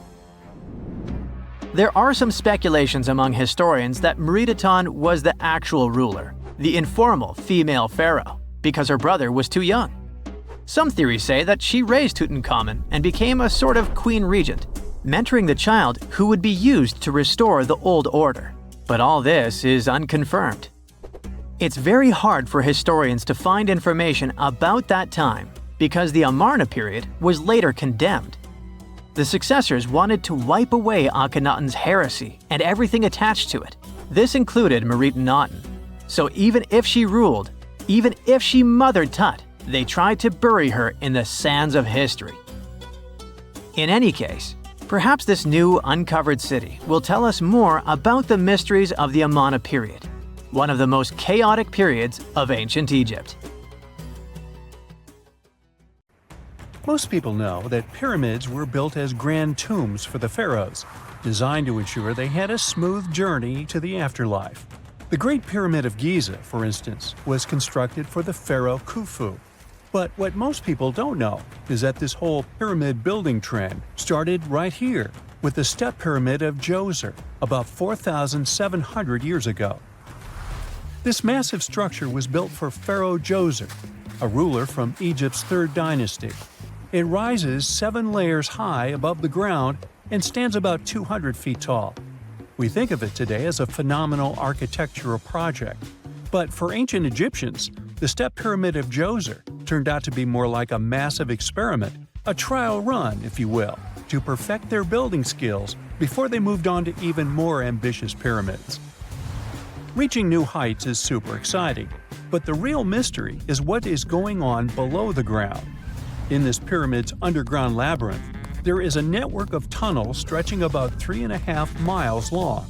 There are some speculations among historians that Meritaton was the actual ruler, the informal female pharaoh, because her brother was too young. Some theories say that she raised Tutankhamun and became a sort of queen regent, mentoring the child who would be used to restore the old order. But all this is unconfirmed. It's very hard for historians to find information about that time because the Amarna period was later condemned. The successors wanted to wipe away Akhenaten's heresy and everything attached to it. This included Merenptah. So even if she ruled, even if she mothered Tut, they tried to bury her in the sands of history. In any case, perhaps this new uncovered city will tell us more about the mysteries of the Amarna period, one of the most chaotic periods of ancient Egypt. Most people know that pyramids were built as grand tombs for the pharaohs, designed to ensure they had a smooth journey to the afterlife. The Great Pyramid of Giza, for instance, was constructed for the pharaoh Khufu. But what most people don't know is that this whole pyramid building trend started right here with the step pyramid of Djoser about 4,700 years ago. This massive structure was built for Pharaoh Djoser, a ruler from Egypt's 3rd dynasty. It rises 7 layers high above the ground and stands about 200 feet tall. We think of it today as a phenomenal architectural project. But for ancient Egyptians, the step pyramid of Djoser turned out to be more like a massive experiment, a trial run, if you will, to perfect their building skills before they moved on to even more ambitious pyramids. Reaching new heights is super exciting, but the real mystery is what is going on below the ground. In this pyramid's underground labyrinth, there is a network of tunnels stretching about 3.5 miles long.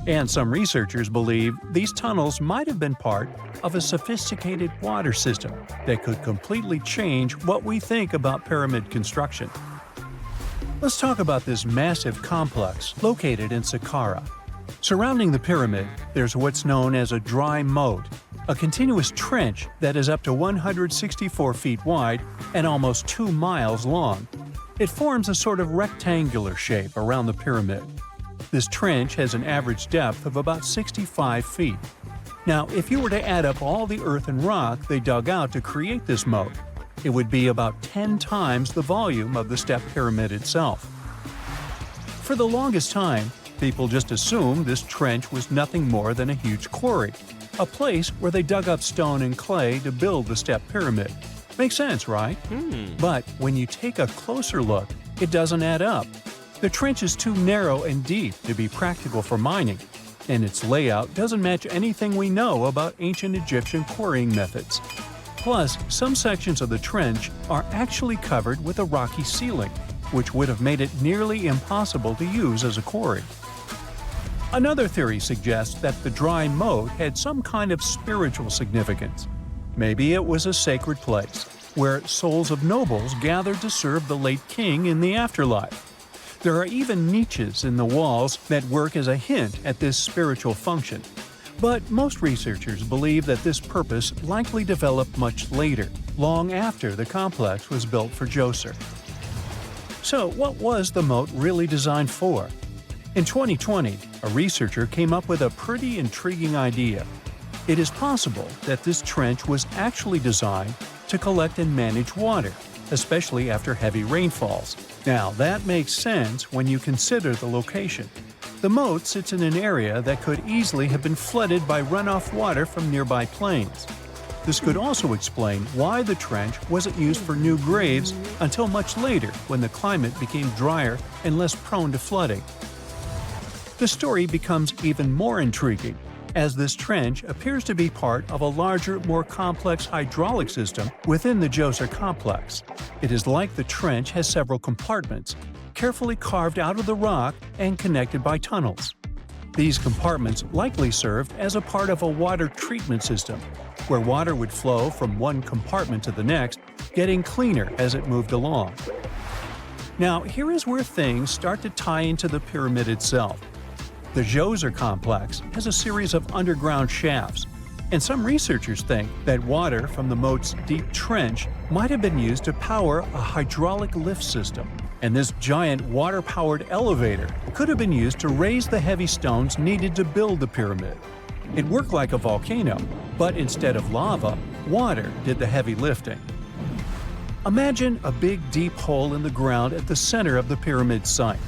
And some researchers believe these tunnels might have been part of a sophisticated water system that could completely change what we think about pyramid construction. Let's talk about this massive complex located in Saqqara. Surrounding the pyramid, there's what's known as a dry moat, a continuous trench that is up to 164 feet wide and almost 2 miles long. It forms a sort of rectangular shape around the pyramid. This trench has an average depth of about 65 feet. Now, if you were to add up all the earth and rock they dug out to create this moat, it would be about 10 times the volume of the step pyramid itself. For the longest time, people just assumed this trench was nothing more than a huge quarry, a place where they dug up stone and clay to build the step pyramid. Makes sense, right? But when you take a closer look, it doesn't add up. The trench is too narrow and deep to be practical for mining, and its layout doesn't match anything we know about ancient Egyptian quarrying methods. Plus, some sections of the trench are actually covered with a rocky ceiling, which would have made it nearly impossible to use as a quarry. Another theory suggests that the dry moat had some kind of spiritual significance. Maybe it was a sacred place, where souls of nobles gathered to serve the late king in the afterlife. There are even niches in the walls that work as a hint at this spiritual function. But most researchers believe that this purpose likely developed much later, long after the complex was built for Djoser. So what was the moat really designed for? In 2020, a researcher came up with a pretty intriguing idea. It is possible that this trench was actually designed to collect and manage water, especially after heavy rainfalls. Now, that makes sense when you consider the location. The moat sits in an area that could easily have been flooded by runoff water from nearby plains. This could also explain why the trench wasn't used for new graves until much later when the climate became drier and less prone to flooding. The story becomes even more intriguing as this trench appears to be part of a larger, more complex hydraulic system within the Djoser complex. It is like the trench has several compartments, carefully carved out of the rock and connected by tunnels. These compartments likely served as a part of a water treatment system, where water would flow from one compartment to the next, getting cleaner as it moved along. Now, here is where things start to tie into the pyramid itself. The Djoser complex has a series of underground shafts, and some researchers think that water from the moat's deep trench might have been used to power a hydraulic lift system, and this giant water-powered elevator could have been used to raise the heavy stones needed to build the pyramid. It worked like a volcano, but instead of lava, water did the heavy lifting. Imagine a big deep hole in the ground at the center of the pyramid site.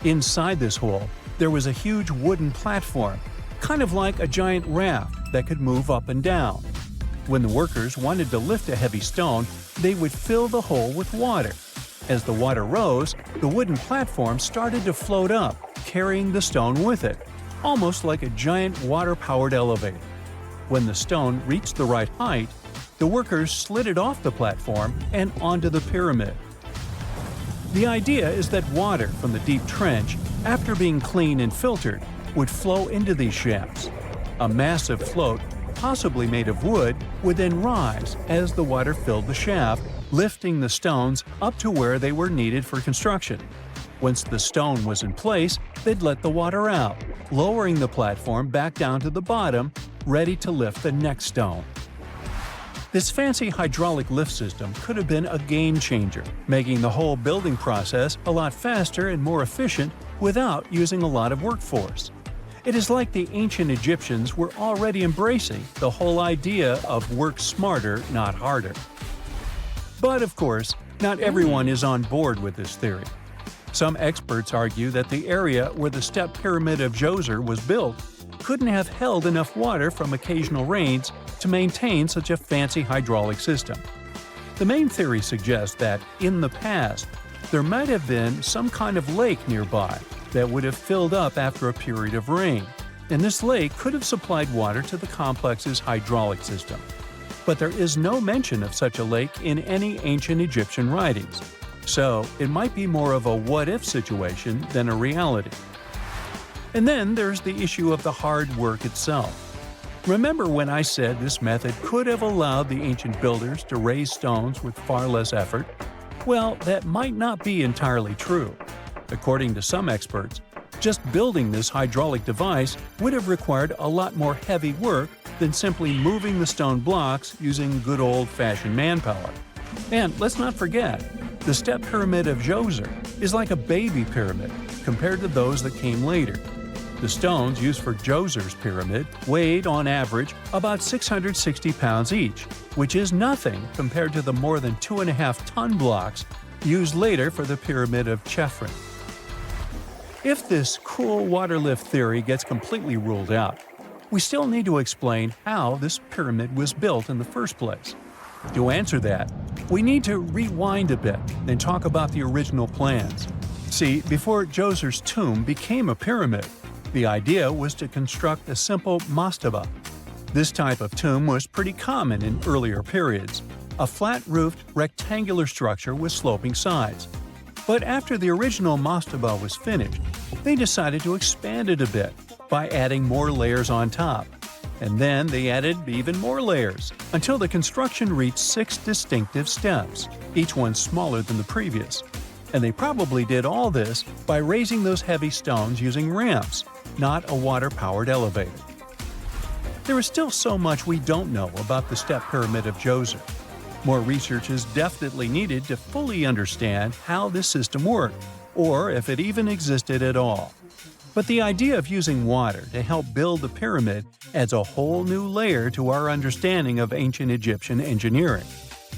Inside this hole, there was a huge wooden platform, kind of like a giant raft that could move up and down. When the workers wanted to lift a heavy stone, they would fill the hole with water. As the water rose, the wooden platform started to float up, carrying the stone with it, almost like a giant water-powered elevator. When the stone reached the right height, the workers slid it off the platform and onto the pyramid. The idea is that water from the deep trench, after being cleaned and filtered, would flow into these shafts. A massive float, possibly made of wood, would then rise as the water filled the shaft, lifting the stones up to where they were needed for construction. Once the stone was in place, they'd let the water out, lowering the platform back down to the bottom, ready to lift the next stone. This fancy hydraulic lift system could have been a game changer, making the whole building process a lot faster and more efficient without using a lot of workforce. It is like the ancient Egyptians were already embracing the whole idea of work smarter, not harder. But of course, not everyone is on board with this theory. Some experts argue that the area where the step pyramid of Djoser was built couldn't have held enough water from occasional rains to maintain such a fancy hydraulic system. The main theory suggests that, in the past, there might have been some kind of lake nearby that would have filled up after a period of rain, and this lake could have supplied water to the complex's hydraulic system. But there is no mention of such a lake in any ancient Egyptian writings, so it might be more of a what-if situation than a reality. And then there's the issue of the hard work itself. Remember when I said this method could have allowed the ancient builders to raise stones with far less effort? Well, that might not be entirely true. According to some experts, just building this hydraulic device would have required a lot more heavy work than simply moving the stone blocks using good old-fashioned manpower. And let's not forget, the step pyramid of Djoser is like a baby pyramid compared to those that came later. The stones used for Djoser's pyramid weighed, on average, about 660 pounds each, which is nothing compared to the more than 2.5-ton blocks used later for the pyramid of Chephren. If this cool water lift theory gets completely ruled out, we still need to explain how this pyramid was built in the first place. To answer that, we need to rewind a bit and talk about the original plans. See, before Djoser's tomb became a pyramid, the idea was to construct a simple mastaba. This type of tomb was pretty common in earlier periods, a flat-roofed, rectangular structure with sloping sides. But after the original mastaba was finished, they decided to expand it a bit by adding more layers on top. And then they added even more layers, until the construction reached 6 distinctive steps, each one smaller than the previous. And they probably did all this by raising those heavy stones using ramps, not a water-powered elevator. There is still so much we don't know about the step pyramid of Djoser. More research is definitely needed to fully understand how this system worked, or if it even existed at all. But the idea of using water to help build the pyramid adds a whole new layer to our understanding of ancient Egyptian engineering.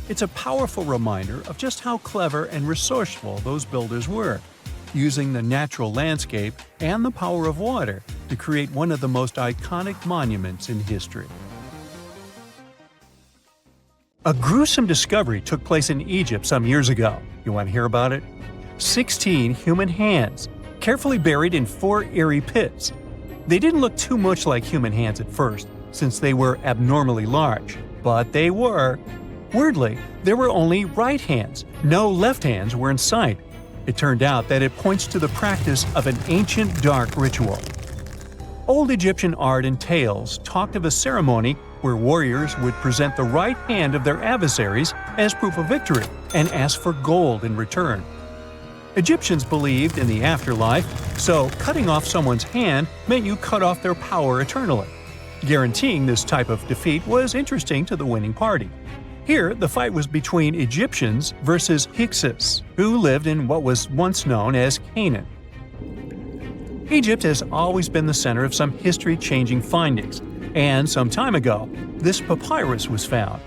It's a powerful reminder of just how clever and resourceful those builders were, using the natural landscape and the power of water to create one of the most iconic monuments in history. A gruesome discovery took place in Egypt some years ago. You want to hear about it? 16 human hands, carefully buried in 4 eerie pits. They didn't look too much like human hands at first, since they were abnormally large, but they were. Weirdly, there were only right hands, no left hands were in sight. It turned out that it points to the practice of an ancient dark ritual. Old Egyptian art and tales talked of a ceremony where warriors would present the right hand of their adversaries as proof of victory and ask for gold in return. Egyptians believed in the afterlife, so cutting off someone's hand meant you cut off their power eternally. Guaranteeing this type of defeat was interesting to the winning party. Here, the fight was between Egyptians versus Hyksos, who lived in what was once known as Canaan. Egypt has always been the center of some history-changing findings, and some time ago, this papyrus was found.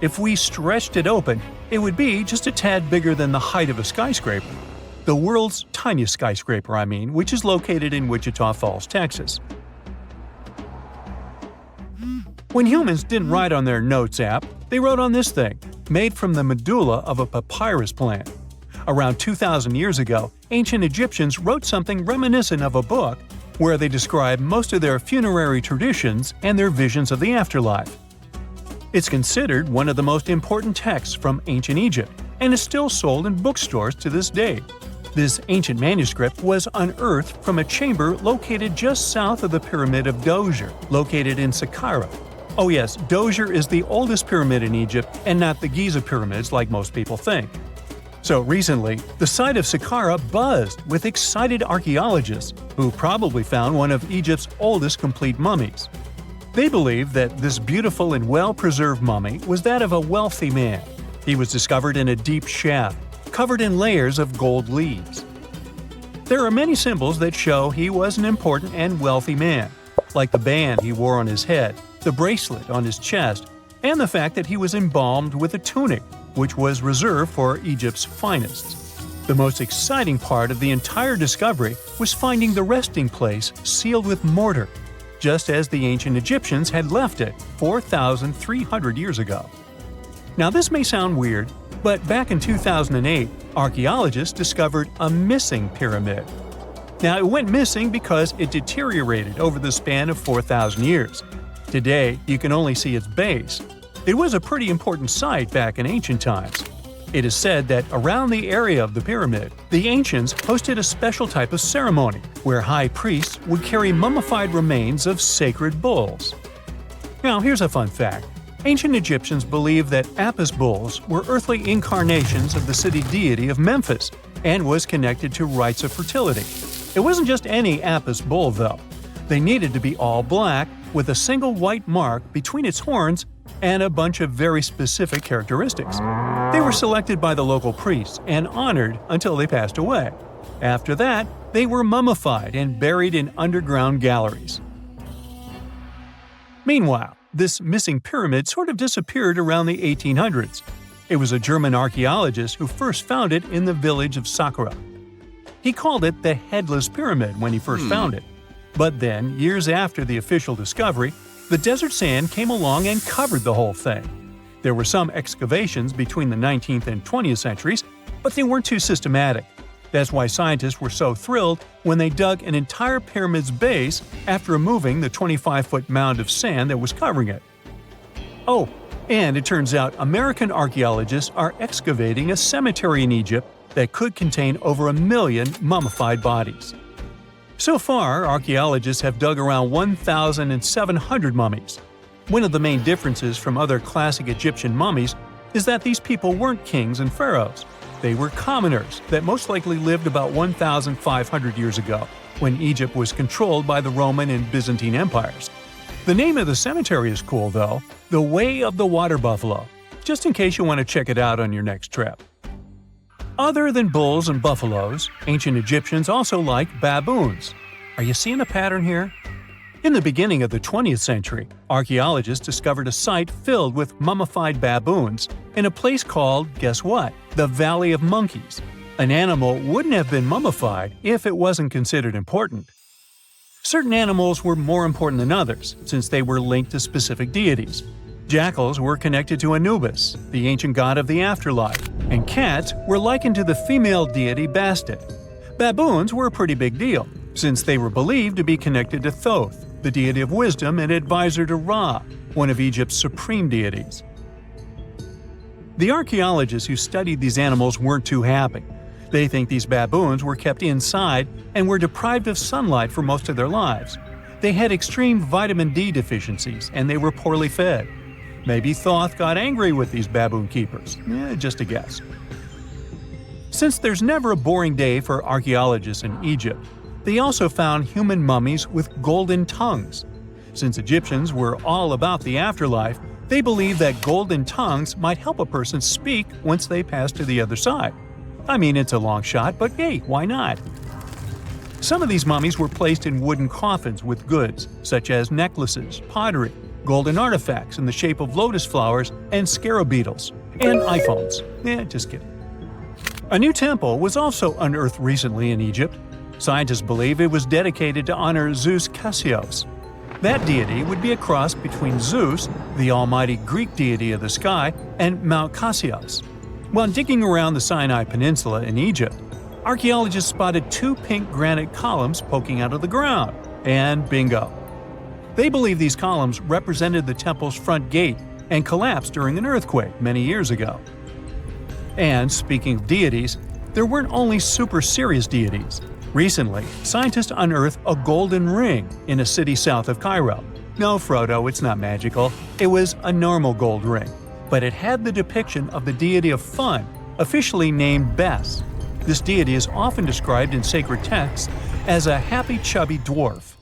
If we stretched it open, it would be just a tad bigger than the height of a skyscraper. The world's tiniest skyscraper, which is located in Wichita Falls, Texas. When humans didn't write on their notes app, they wrote on this thing, made from the medulla of a papyrus plant. Around 2,000 years ago, ancient Egyptians wrote something reminiscent of a book where they describe most of their funerary traditions and their visions of the afterlife. It's considered one of the most important texts from ancient Egypt and is still sold in bookstores to this day. This ancient manuscript was unearthed from a chamber located just south of the Pyramid of Djoser, located in Saqqara. Oh yes, Djoser is the oldest pyramid in Egypt and not the Giza pyramids like most people think. So recently, the site of Saqqara buzzed with excited archaeologists who probably found one of Egypt's oldest complete mummies. They believe that this beautiful and well-preserved mummy was that of a wealthy man. He was discovered in a deep shaft, covered in layers of gold leaves. There are many symbols that show he was an important and wealthy man, like the band he wore on his head, the bracelet on his chest, and the fact that he was embalmed with a tunic, which was reserved for Egypt's finest. The most exciting part of the entire discovery was finding the resting place sealed with mortar, just as the ancient Egyptians had left it 4,300 years ago. Now this may sound weird, but back in 2008, archaeologists discovered a missing pyramid. Now it went missing because it deteriorated over the span of 4,000 years. Today, you can only see its base. It was a pretty important site back in ancient times. It is said that around the area of the pyramid, the ancients hosted a special type of ceremony where high priests would carry mummified remains of sacred bulls. Now here's a fun fact. Ancient Egyptians believed that Apis bulls were earthly incarnations of the city deity of Memphis and was connected to rites of fertility. It wasn't just any Apis bull though. They needed to be all black with a single white mark between its horns and a bunch of very specific characteristics. They were selected by the local priests and honored until they passed away. After that, they were mummified and buried in underground galleries. Meanwhile, this missing pyramid sort of disappeared around the 1800s. It was a German archaeologist who first found it in the village of Saqqara. He called it the Headless Pyramid when he first found it. But then, years after the official discovery, the desert sand came along and covered the whole thing. There were some excavations between the 19th and 20th centuries, but they weren't too systematic. That's why scientists were so thrilled when they dug an entire pyramid's base after removing the 25-foot mound of sand that was covering it. Oh, and it turns out American archaeologists are excavating a cemetery in Egypt that could contain over 1 million mummified bodies. So far, archaeologists have dug around 1,700 mummies. One of the main differences from other classic Egyptian mummies is that these people weren't kings and pharaohs. They were commoners that most likely lived about 1,500 years ago, when Egypt was controlled by the Roman and Byzantine empires. The name of the cemetery is cool though, the Way of the Water Buffalo, just in case you want to check it out on your next trip. Other than bulls and buffaloes, ancient Egyptians also liked baboons. Are you seeing a pattern here? In the beginning of the 20th century, archaeologists discovered a site filled with mummified baboons in a place called, guess what? The Valley of Monkeys. An animal wouldn't have been mummified if it wasn't considered important. Certain animals were more important than others, since they were linked to specific deities. Jackals were connected to Anubis, the ancient god of the afterlife, and cats were likened to the female deity Bastet. Baboons were a pretty big deal, since they were believed to be connected to Thoth, the deity of wisdom and advisor to Ra, one of Egypt's supreme deities. The archaeologists who studied these animals weren't too happy. They think these baboons were kept inside and were deprived of sunlight for most of their lives. They had extreme vitamin D deficiencies and they were poorly fed. Maybe Thoth got angry with these baboon keepers. Just a guess. Since there's never a boring day for archaeologists in Egypt, they also found human mummies with golden tongues. Since Egyptians were all about the afterlife, they believed that golden tongues might help a person speak once they pass to the other side. I mean, it's a long shot, but hey, why not? Some of these mummies were placed in wooden coffins with goods, such as necklaces, pottery, golden artifacts in the shape of lotus flowers, and scarab beetles, and iPhones. Just kidding. A new temple was also unearthed recently in Egypt. Scientists believe it was dedicated to honor Zeus Cassios. That deity would be a cross between Zeus, the almighty Greek deity of the sky, and Mount Cassios. While digging around the Sinai Peninsula in Egypt, archaeologists spotted 2 pink granite columns poking out of the ground, and bingo. They believe these columns represented the temple's front gate and collapsed during an earthquake many years ago. And speaking of deities, there weren't only super serious deities. Recently, scientists unearthed a golden ring in a city south of Cairo. No, Frodo, it's not magical. It was a normal gold ring, but it had the depiction of the deity of fun, officially named Bes. This deity is often described in sacred texts as a happy chubby dwarf.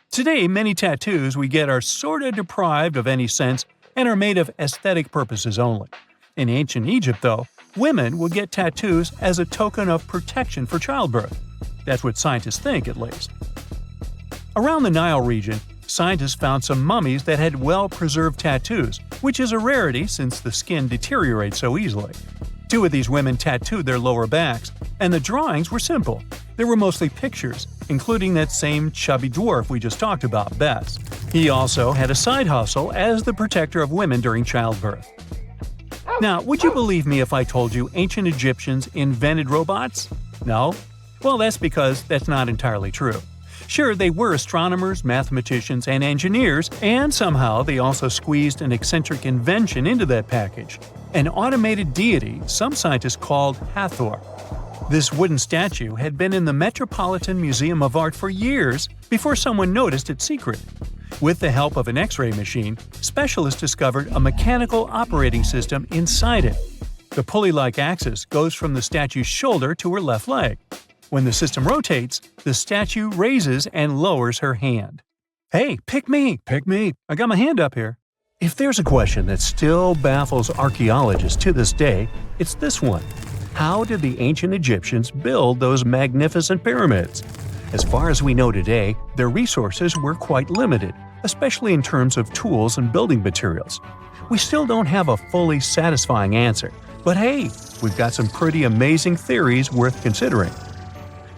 Today, many tattoos we get are sorta deprived of any sense and are made of aesthetic purposes only. In ancient Egypt, though, women would get tattoos as a token of protection for childbirth. That's what scientists think, at least. Around the Nile region, scientists found some mummies that had well-preserved tattoos, which is a rarity since the skin deteriorates so easily. 2 of these women tattooed their lower backs, and the drawings were simple. They were mostly pictures, including that same chubby dwarf we just talked about, Bes. He also had a side hustle as the protector of women during childbirth. Now, would you believe me if I told you ancient Egyptians invented robots? No? Well, that's because that's not entirely true. Sure, they were astronomers, mathematicians, and engineers, and somehow they also squeezed an eccentric invention into that package: an automated deity some scientists called Hathor. This wooden statue had been in the Metropolitan Museum of Art for years before someone noticed its secret. With the help of an X-ray machine, specialists discovered a mechanical operating system inside it. The pulley-like axis goes from the statue's shoulder to her left leg. When the system rotates, the statue raises and lowers her hand. Hey, pick me! I got my hand up here. If there's a question that still baffles archaeologists to this day, it's this one. How did the ancient Egyptians build those magnificent pyramids? As far as we know today, their resources were quite limited, especially in terms of tools and building materials. We still don't have a fully satisfying answer, but hey, we've got some pretty amazing theories worth considering.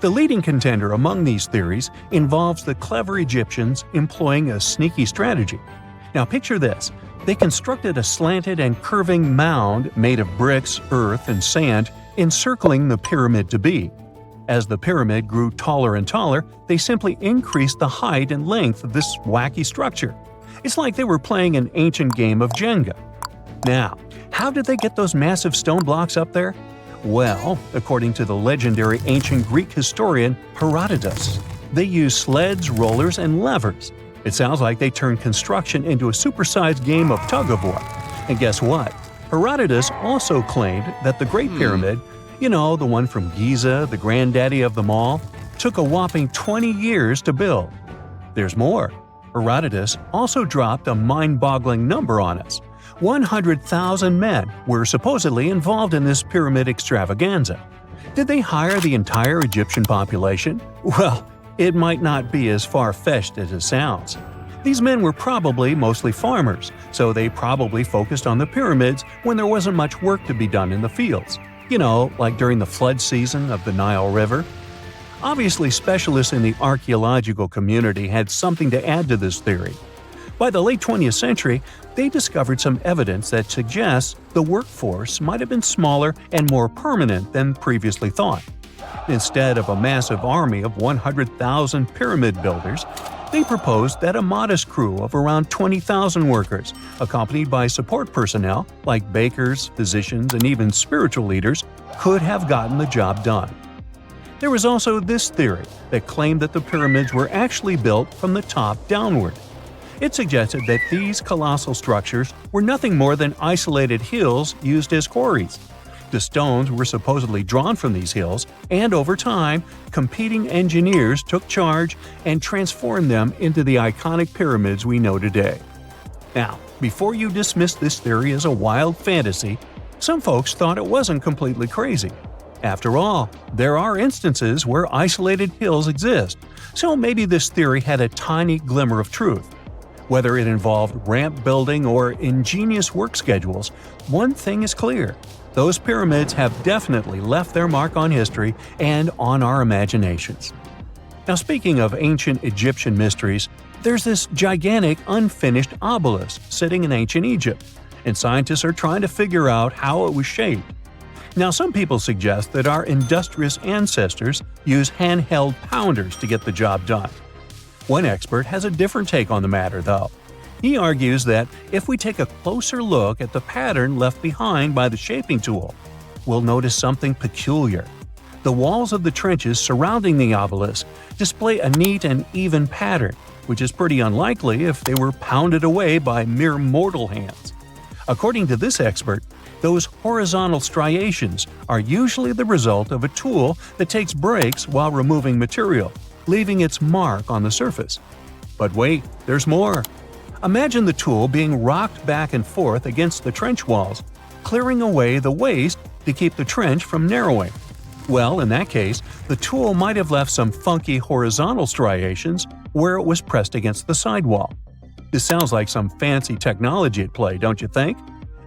The leading contender among these theories involves the clever Egyptians employing a sneaky strategy. Now picture this. They constructed a slanted and curving mound made of bricks, earth, and sand encircling the pyramid to be. As the pyramid grew taller and taller, they simply increased the height and length of this wacky structure. It's like they were playing an ancient game of Jenga. Now, how did they get those massive stone blocks up there? Well, according to the legendary ancient Greek historian Herodotus, they used sleds, rollers, and levers. It sounds like they turned construction into a supersized game of tug-of-war. And guess what? Herodotus also claimed that the Great Pyramid, the one from Giza, the granddaddy of them all, took a whopping 20 years to build. There's more. Herodotus also dropped a mind-boggling number on us. 100,000 men were supposedly involved in this pyramid extravaganza. Did they hire the entire Egyptian population? Well, it might not be as far-fetched as it sounds. These men were probably mostly farmers, so they probably focused on the pyramids when there wasn't much work to be done in the fields. Like during the flood season of the Nile River. Obviously, specialists in the archaeological community had something to add to this theory. By the late 20th century, they discovered some evidence that suggests the workforce might have been smaller and more permanent than previously thought. Instead of a massive army of 100,000 pyramid builders, they proposed that a modest crew of around 20,000 workers, accompanied by support personnel like bakers, physicians, and even spiritual leaders, could have gotten the job done. There was also this theory that claimed that the pyramids were actually built from the top downward. It suggested that these colossal structures were nothing more than isolated hills used as quarries. The stones were supposedly drawn from these hills, and over time, competing engineers took charge and transformed them into the iconic pyramids we know today. Now, before you dismiss this theory as a wild fantasy, some folks thought it wasn't completely crazy. After all, there are instances where isolated hills exist, so maybe this theory had a tiny glimmer of truth. Whether it involved ramp building or ingenious work schedules, one thing is clear. Those pyramids have definitely left their mark on history and on our imaginations. Now, speaking of ancient Egyptian mysteries, there's this gigantic unfinished obelisk sitting in ancient Egypt, and scientists are trying to figure out how it was shaped. Now, some people suggest that our industrious ancestors used handheld pounders to get the job done. One expert has a different take on the matter, though. He argues that if we take a closer look at the pattern left behind by the shaping tool, we'll notice something peculiar. The walls of the trenches surrounding the obelisk display a neat and even pattern, which is pretty unlikely if they were pounded away by mere mortal hands. According to this expert, those horizontal striations are usually the result of a tool that takes breaks while removing material, leaving its mark on the surface. But wait, there's more. Imagine the tool being rocked back and forth against the trench walls, clearing away the waste to keep the trench from narrowing. Well, in that case, the tool might have left some funky horizontal striations where it was pressed against the sidewall. This sounds like some fancy technology at play, don't you think?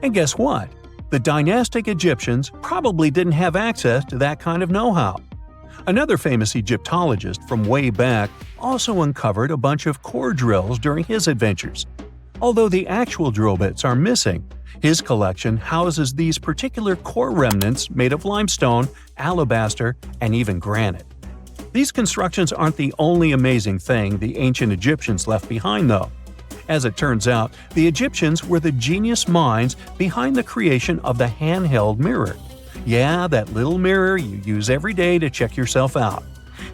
And guess what? The dynastic Egyptians probably didn't have access to that kind of know-how. Another famous Egyptologist from way back also uncovered a bunch of core drills during his adventures. Although the actual drill bits are missing, his collection houses these particular core remnants made of limestone, alabaster, and even granite. These constructions aren't the only amazing thing the ancient Egyptians left behind, though. As it turns out, the Egyptians were the genius minds behind the creation of the handheld mirror. Yeah, that little mirror you use every day to check yourself out.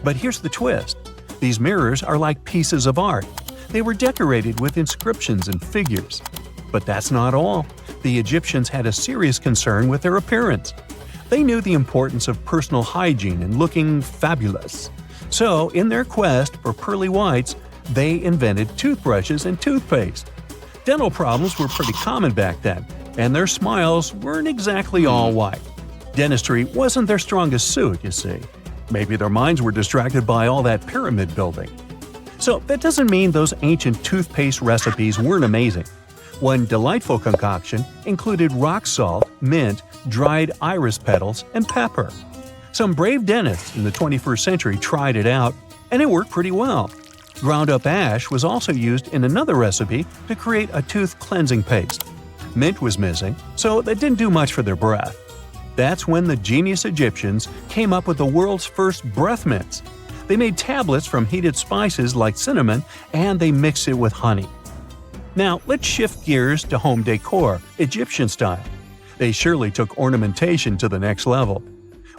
But here's the twist. These mirrors are like pieces of art. They were decorated with inscriptions and figures. But that's not all. The Egyptians had a serious concern with their appearance. They knew the importance of personal hygiene and looking fabulous. So, in their quest for pearly whites, they invented toothbrushes and toothpaste. Dental problems were pretty common back then, and their smiles weren't exactly all white. Dentistry wasn't their strongest suit, you see. Maybe their minds were distracted by all that pyramid building. So that doesn't mean those ancient toothpaste recipes weren't amazing. One delightful concoction included rock salt, mint, dried iris petals, and pepper. Some brave dentists in the 21st century tried it out, and it worked pretty well. Ground-up ash was also used in another recipe to create a tooth cleansing paste. Mint was missing, so that didn't do much for their breath. That's when the genius Egyptians came up with the world's first breath mints. They made tablets from heated spices like cinnamon, and they mixed it with honey. Now, let's shift gears to home decor, Egyptian style. They surely took ornamentation to the next level.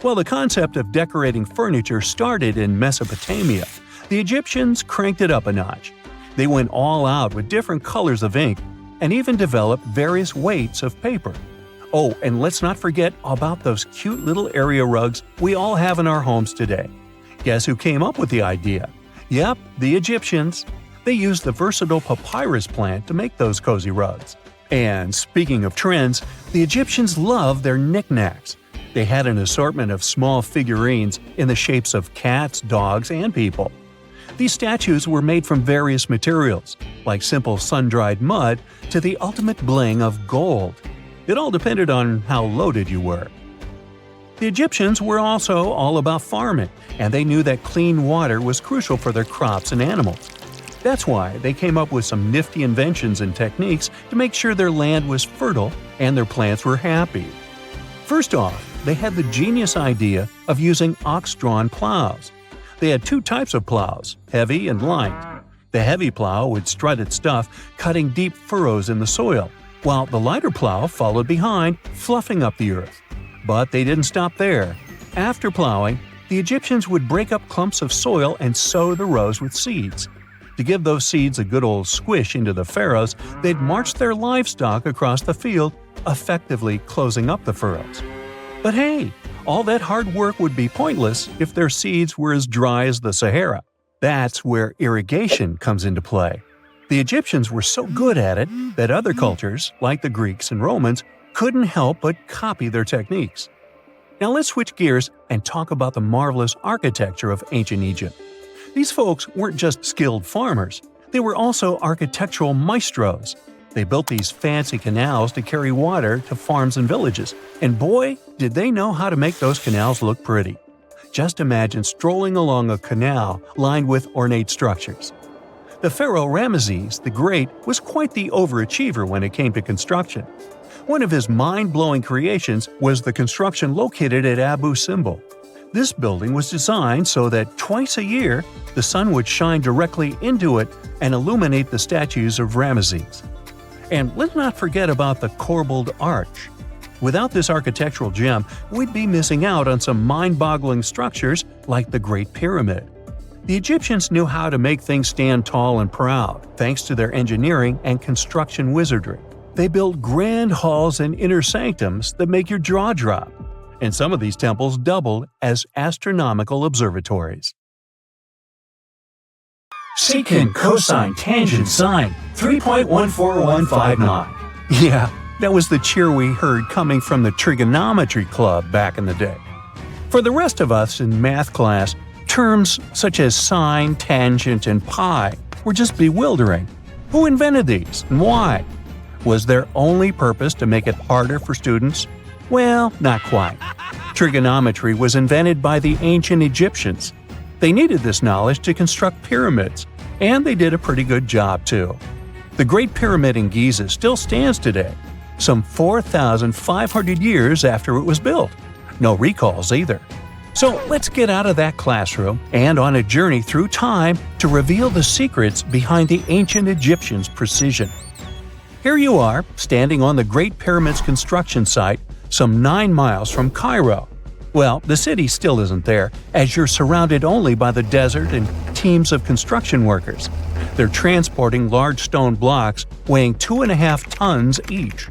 While the concept of decorating furniture started in Mesopotamia, the Egyptians cranked it up a notch. They went all out with different colors of ink and even developed various weights of paper. Oh, and let's not forget about those cute little area rugs we all have in our homes today. Guess who came up with the idea? Yep, the Egyptians. They used the versatile papyrus plant to make those cozy rugs. And speaking of trends, the Egyptians loved their knickknacks. They had an assortment of small figurines in the shapes of cats, dogs, and people. These statues were made from various materials, like simple sun-dried mud to the ultimate bling of gold. It all depended on how loaded you were. The Egyptians were also all about farming, and they knew that clean water was crucial for their crops and animals. That's why they came up with some nifty inventions and techniques to make sure their land was fertile and their plants were happy. First off, they had the genius idea of using ox-drawn plows. They had two types of plows, heavy and light. The heavy plow would strut its stuff, cutting deep furrows in the soil, while the lighter plow followed behind, fluffing up the earth. But they didn't stop there. After plowing, the Egyptians would break up clumps of soil and sow the rows with seeds. To give those seeds a good old squish into the furrows, they'd march their livestock across the field, effectively closing up the furrows. But hey, all that hard work would be pointless if their seeds were as dry as the Sahara. That's where irrigation comes into play. The Egyptians were so good at it that other cultures, like the Greeks and Romans, couldn't help but copy their techniques. Now let's switch gears and talk about the marvelous architecture of ancient Egypt. These folks weren't just skilled farmers, they were also architectural maestros. They built these fancy canals to carry water to farms and villages, and boy, did they know how to make those canals look pretty. Just imagine strolling along a canal lined with ornate structures. The pharaoh Ramesses the Great was quite the overachiever when it came to construction. One of his mind-blowing creations was the construction located at Abu Simbel. This building was designed so that twice a year, the sun would shine directly into it and illuminate the statues of Ramesses. And let's not forget about the corbelled arch. Without this architectural gem, we'd be missing out on some mind-boggling structures like the Great Pyramid. The Egyptians knew how to make things stand tall and proud, thanks to their engineering and construction wizardry. They built grand halls and inner sanctums that make your jaw drop. And some of these temples doubled as astronomical observatories. Secant, cosine, tangent, sine, 3.14159. Yeah, that was the cheer we heard coming from the trigonometry club back in the day. For the rest of us in math class, terms such as sine, tangent, and pi were just bewildering. Who invented these and why? Was their only purpose to make it harder for students? Well, not quite. Trigonometry was invented by the ancient Egyptians. They needed this knowledge to construct pyramids, and they did a pretty good job too. The Great Pyramid in Giza still stands today, some 4,500 years after it was built. No recalls either. So let's get out of that classroom and on a journey through time to reveal the secrets behind the ancient Egyptians' precision. Here you are, standing on the Great Pyramid's construction site, some 9 miles from Cairo. Well, the city still isn't there, as you're surrounded only by the desert and teams of construction workers. They're transporting large stone blocks weighing 2.5 tons each.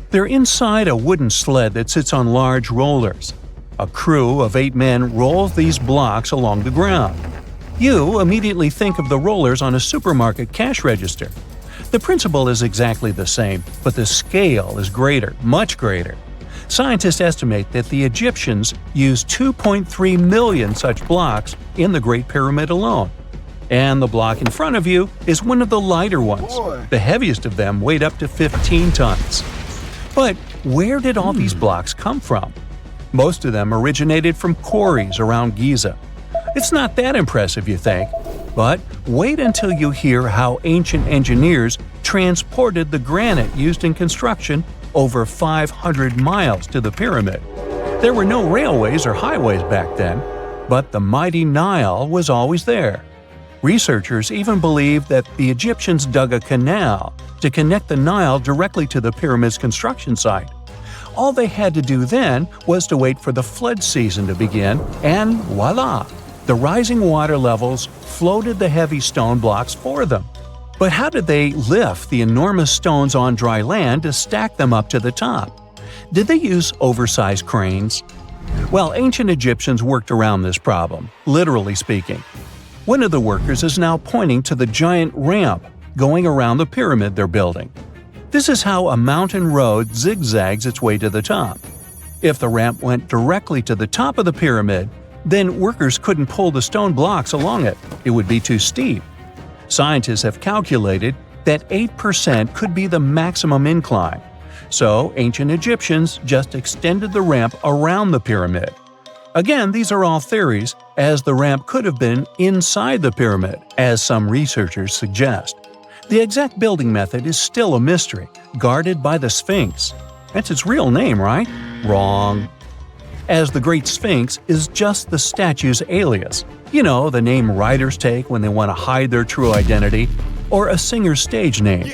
They're inside a wooden sled that sits on large rollers. A crew of 8 men rolls these blocks along the ground. You immediately think of the rollers on a supermarket cash register. The principle is exactly the same, but the scale is greater, much greater. Scientists estimate that the Egyptians used 2.3 million such blocks in the Great Pyramid alone. And the block in front of you is one of the lighter ones. The heaviest of them weighed up to 15 tons. But where did all these blocks come from? Most of them originated from quarries around Giza. It's not that impressive, you think, but wait until you hear how ancient engineers transported the granite used in construction over 500 miles to the pyramid. There were no railways or highways back then, but the mighty Nile was always there. Researchers even believe that the Egyptians dug a canal to connect the Nile directly to the pyramid's construction site. All they had to do then was to wait for the flood season to begin, and voila! The rising water levels floated the heavy stone blocks for them. But how did they lift the enormous stones on dry land to stack them up to the top? Did they use oversized cranes? Well, ancient Egyptians worked around this problem, literally speaking. One of the workers is now pointing to the giant ramp going around the pyramid they're building. This is how a mountain road zigzags its way to the top. If the ramp went directly to the top of the pyramid, then workers couldn't pull the stone blocks along it. It would be too steep. Scientists have calculated that 8% could be the maximum incline. So ancient Egyptians just extended the ramp around the pyramid. Again, these are all theories, as the ramp could have been inside the pyramid, as some researchers suggest. The exact building method is still a mystery, guarded by the Sphinx. That's its real name, right? Wrong. As the Great Sphinx is just the statue's alias. You know, the name writers take when they want to hide their true identity, or a singer's stage name.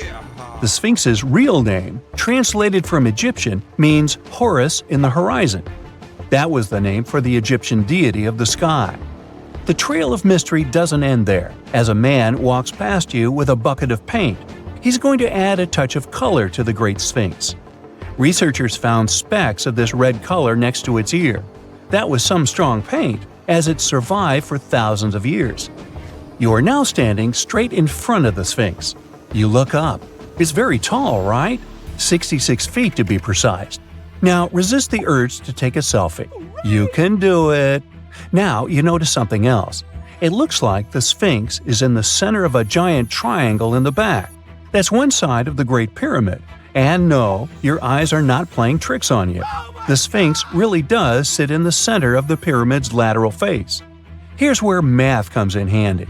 The Sphinx's real name, translated from Egyptian, means Horus in the horizon. That was the name for the Egyptian deity of the sky. The trail of mystery doesn't end there. As a man walks past you with a bucket of paint, he's going to add a touch of color to the Great Sphinx. Researchers found specks of this red color next to its ear. That was some strong paint, as it survived for thousands of years. You are now standing straight in front of the Sphinx. You look up. It's very tall, right? 66 feet to be precise. Now resist the urge to take a selfie. You can do it. Now you notice something else. It looks like the Sphinx is in the center of a giant triangle in the back. That's one side of the Great Pyramid. And no, your eyes are not playing tricks on you. The Sphinx really does sit in the center of the pyramid's lateral face. Here's where math comes in handy.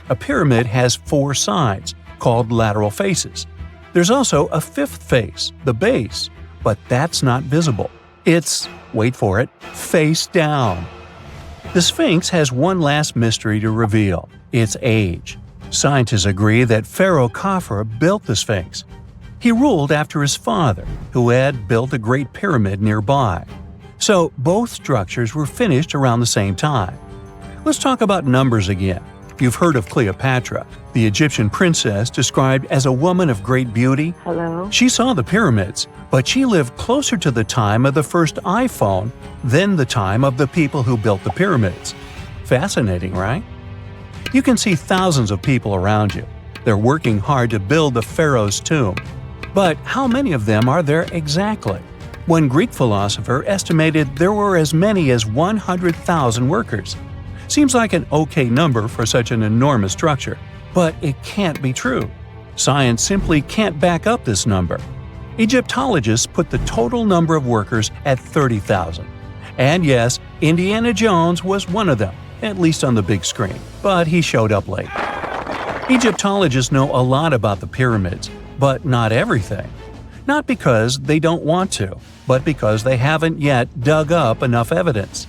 A pyramid has 4 sides, called lateral faces. There's also a 5th face, the base. but that's not visible. It's, wait for it, face down. The Sphinx has one last mystery to reveal: its age. Scientists agree that Pharaoh Khafre built the Sphinx. He ruled after his father, who had built a great pyramid nearby. So both structures were finished around the same time. Let's talk about numbers again. You've heard of Cleopatra, the Egyptian princess described as a woman of great beauty. Hello? She saw the pyramids, but she lived closer to the time of the first iPhone than the time of the people who built the pyramids. Fascinating, right? You can see thousands of people around you. They're working hard to build the pharaoh's tomb. But how many of them are there exactly? One Greek philosopher estimated there were as many as 100,000 workers. Seems like an okay number for such an enormous structure, but it can't be true. Science simply can't back up this number. Egyptologists put the total number of workers at 30,000. And yes, Indiana Jones was one of them, at least on the big screen, but he showed up late. Egyptologists know a lot about the pyramids, but not everything. Not because they don't want to, but because they haven't yet dug up enough evidence.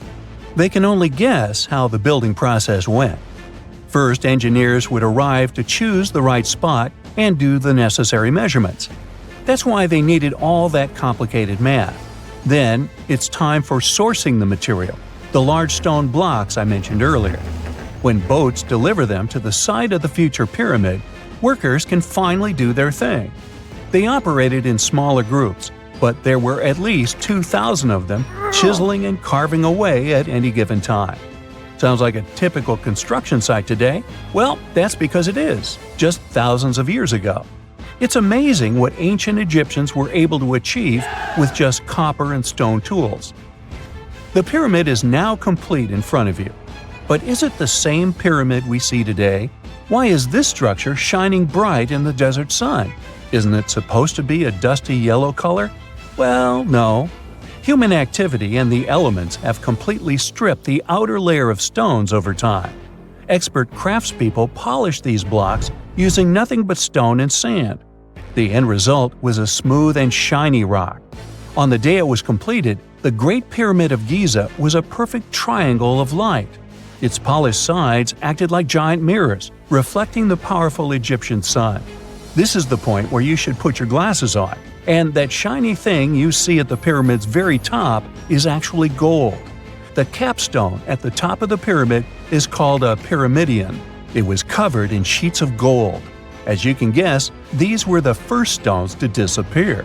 They can only guess how the building process went. First, engineers would arrive to choose the right spot and do the necessary measurements. That's why they needed all that complicated math. Then, it's time for sourcing the material, the large stone blocks I mentioned earlier. When boats deliver them to the site of the future pyramid, workers can finally do their thing. They operated in smaller groups, but there were at least 2,000 of them chiseling and carving away at any given time. Sounds like a typical construction site today? Well, that's because it is, just thousands of years ago. It's amazing what ancient Egyptians were able to achieve with just copper and stone tools. The pyramid is now complete in front of you. But is it the same pyramid we see today? Why is this structure shining bright in the desert sun? Isn't it supposed to be a dusty yellow color? Well, no. Human activity and the elements have completely stripped the outer layer of stones over time. Expert craftspeople polished these blocks using nothing but stone and sand. The end result was a smooth and shiny rock. On the day it was completed, the Great Pyramid of Giza was a perfect triangle of light. Its polished sides acted like giant mirrors, reflecting the powerful Egyptian sun. This is the point where you should put your glasses on, and that shiny thing you see at the pyramid's very top is actually gold. The capstone at the top of the pyramid is called a pyramidion. It was covered in sheets of gold. As you can guess, these were the first stones to disappear.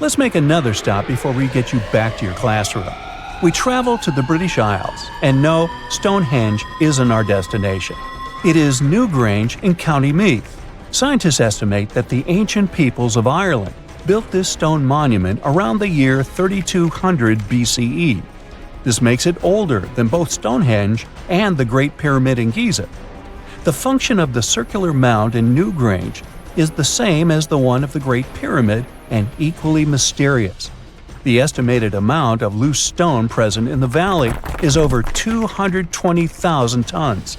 Let's make another stop before we get you back to your classroom. We travel to the British Isles, and no, Stonehenge isn't our destination. It is Newgrange in County Meath. Scientists estimate that the ancient peoples of Ireland built this stone monument around the year 3200 BCE. This makes it older than both Stonehenge and the Great Pyramid in Giza. The function of the circular mound in Newgrange is the same as the one of the Great Pyramid and equally mysterious. The estimated amount of loose stone present in the valley is over 220,000 tons.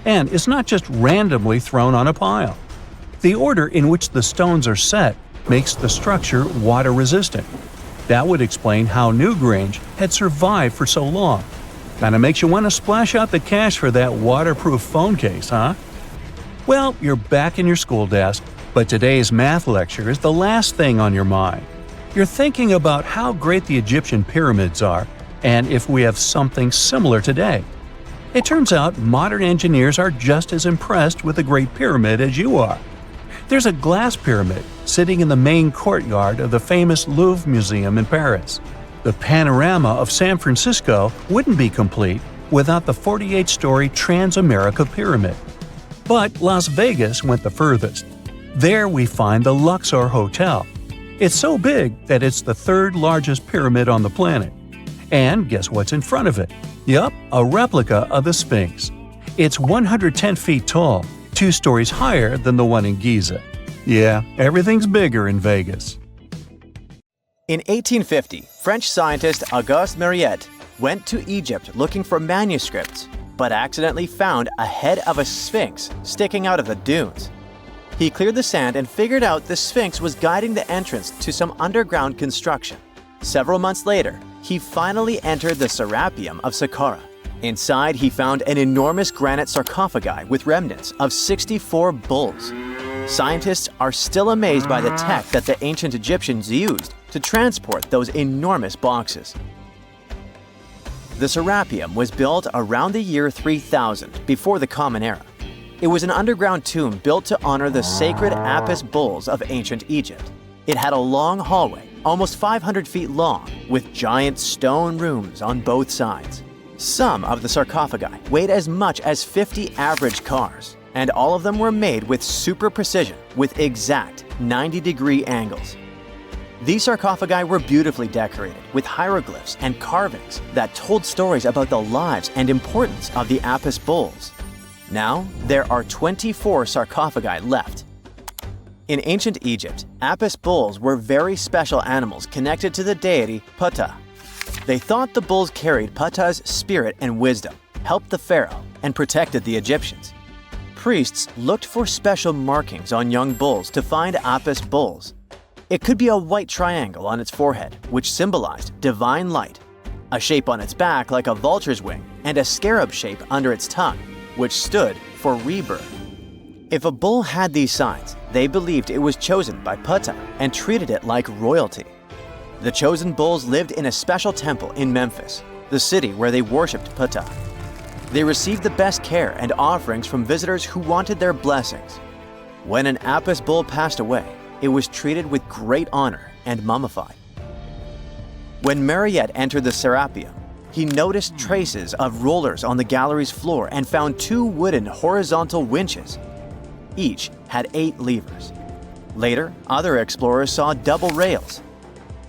And it's not just randomly thrown on a pile. The order in which the stones are set makes the structure water-resistant. That would explain how Newgrange had survived for so long. Kinda makes you want to splash out the cash for that waterproof phone case, huh? Well, you're back in your school desk, but today's math lecture is the last thing on your mind. You're thinking about how great the Egyptian pyramids are, and if we have something similar today. It turns out modern engineers are just as impressed with the Great Pyramid as you are. There's a glass pyramid sitting in the main courtyard of the famous Louvre Museum in Paris. The panorama of San Francisco wouldn't be complete without the 48-story Transamerica Pyramid. But Las Vegas went the furthest. There we find the Luxor Hotel. It's so big that it's the third largest pyramid on the planet. And guess what's in front of it? Yup, a replica of the Sphinx. It's 110 feet tall, 2 stories higher than the one in Giza. Yeah, everything's bigger in Vegas. In 1850, French scientist Auguste Mariette went to Egypt looking for manuscripts, but accidentally found a head of a sphinx sticking out of the dunes. He cleared the sand and figured out the Sphinx was guiding the entrance to some underground construction. Several months later, he finally entered the Serapeum of Saqqara. Inside, he found an enormous granite sarcophagi with remnants of 64 bulls. Scientists are still amazed by the tech that the ancient Egyptians used to transport those enormous boxes. The Serapeum was built around the year 3000 before the Common Era. It was an underground tomb built to honor the sacred Apis bulls of ancient Egypt. It had a long hallway, almost 500 feet long, with giant stone rooms on both sides. Some of the sarcophagi weighed as much as 50 average cars, and all of them were made with super precision, with exact 90-degree angles. These sarcophagi were beautifully decorated with hieroglyphs and carvings that told stories about the lives and importance of the Apis bulls. Now, there are 24 sarcophagi left. In ancient Egypt, Apis bulls were very special animals connected to the deity Ptah. They thought the bulls carried Ptah's spirit and wisdom, helped the pharaoh, and protected the Egyptians. Priests looked for special markings on young bulls to find Apis bulls. It could be a white triangle on its forehead, which symbolized divine light, a shape on its back like a vulture's wing, and a scarab shape under its tongue, which stood for rebirth. If a bull had these signs, they believed it was chosen by Ptah and treated it like royalty. The chosen bulls lived in a special temple in Memphis, the city where they worshipped Ptah. They received the best care and offerings from visitors who wanted their blessings. When an Apis bull passed away, it was treated with great honor and mummified. When Mariette entered the Serapeum, he noticed traces of rollers on the gallery's floor and found 2 wooden horizontal winches. Each had 8 levers. Later, other explorers saw double rails.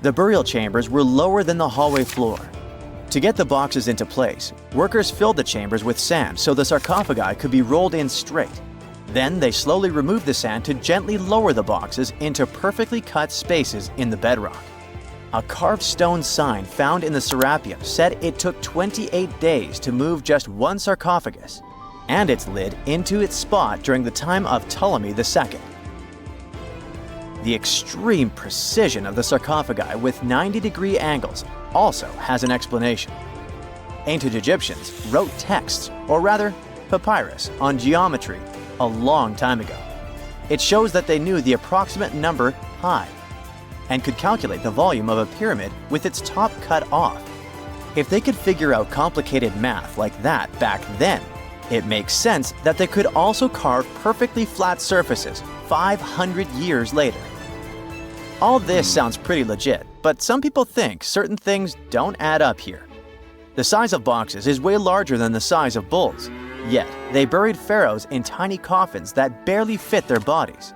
The burial chambers were lower than the hallway floor. To get the boxes into place, workers filled the chambers with sand so the sarcophagi could be rolled in straight. Then they slowly removed the sand to gently lower the boxes into perfectly cut spaces in the bedrock. A carved stone sign found in the Serapeum said it took 28 days to move just one sarcophagus and its lid into its spot during the time of Ptolemy II. The extreme precision of the sarcophagi with 90-degree angles also has an explanation. Ancient Egyptians wrote texts, or rather, papyrus, on geometry a long time ago. It shows that they knew the approximate number pi and could calculate the volume of a pyramid with its top cut off. If they could figure out complicated math like that back then, it makes sense that they could also carve perfectly flat surfaces 500 years later. All this sounds pretty legit, but some people think certain things don't add up here. The size of boxes is way larger than the size of bulls, yet they buried pharaohs in tiny coffins that barely fit their bodies.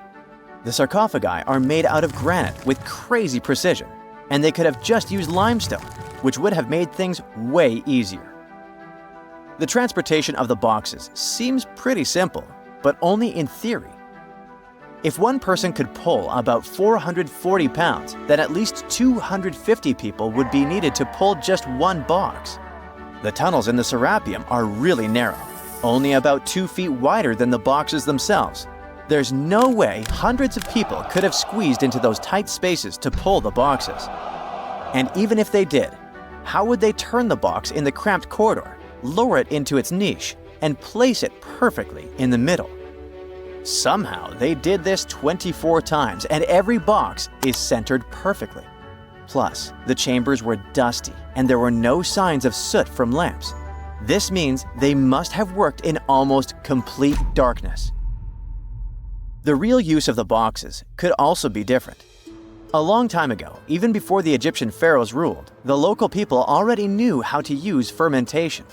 The sarcophagi are made out of granite with crazy precision, and they could have just used limestone, which would have made things way easier. The transportation of the boxes seems pretty simple, but only in theory. If one person could pull about 440 pounds, then at least 250 people would be needed to pull just one box. The tunnels in the Serapeum are really narrow, only about 2 feet wider than the boxes themselves. There's no way hundreds of people could have squeezed into those tight spaces to pull the boxes. And even if they did, how would they turn the box in the cramped corridor, lower it into its niche, and place it perfectly in the middle? Somehow, they did this 24 times, and every box is centered perfectly. Plus, the chambers were dusty, and there were no signs of soot from lamps. This means they must have worked in almost complete darkness. The real use of the boxes could also be different. A long time ago, even before the Egyptian pharaohs ruled, the local people already knew how to use fermentation.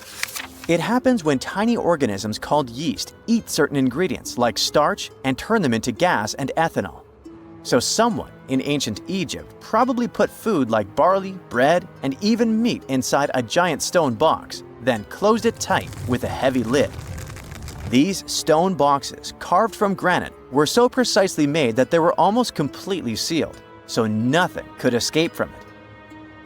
It happens when tiny organisms called yeast eat certain ingredients like starch and turn them into gas and ethanol. So someone in ancient Egypt probably put food like barley, bread, and even meat inside a giant stone box, then closed it tight with a heavy lid. These stone boxes, carved from granite, were so precisely made that they were almost completely sealed, so nothing could escape from it.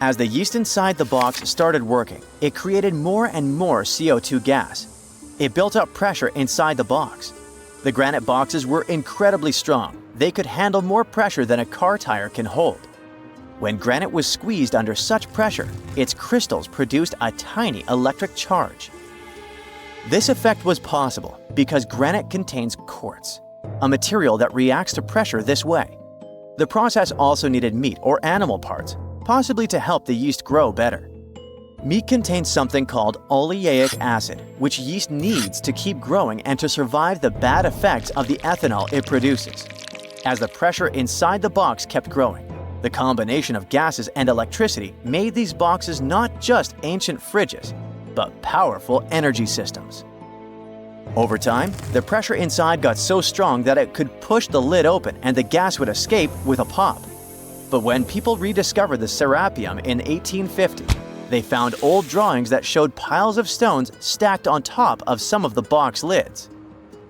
As the yeast inside the box started working, it created more and more CO2 gas. It built up pressure inside the box. The granite boxes were incredibly strong. They could handle more pressure than a car tire can hold. When granite was squeezed under such pressure, its crystals produced a tiny electric charge. This effect was possible because granite contains quartz, a material that reacts to pressure this way. The process also needed meat or animal parts, possibly to help the yeast grow better. Meat contains something called oleic acid, which yeast needs to keep growing and to survive the bad effects of the ethanol it produces. As the pressure inside the box kept growing, the combination of gases and electricity made these boxes not just ancient fridges, but powerful energy systems. Over time, the pressure inside got so strong that it could push the lid open and the gas would escape with a pop. But when people rediscovered the serapeum in 1850, they found old drawings that showed piles of stones stacked on top of some of the box lids.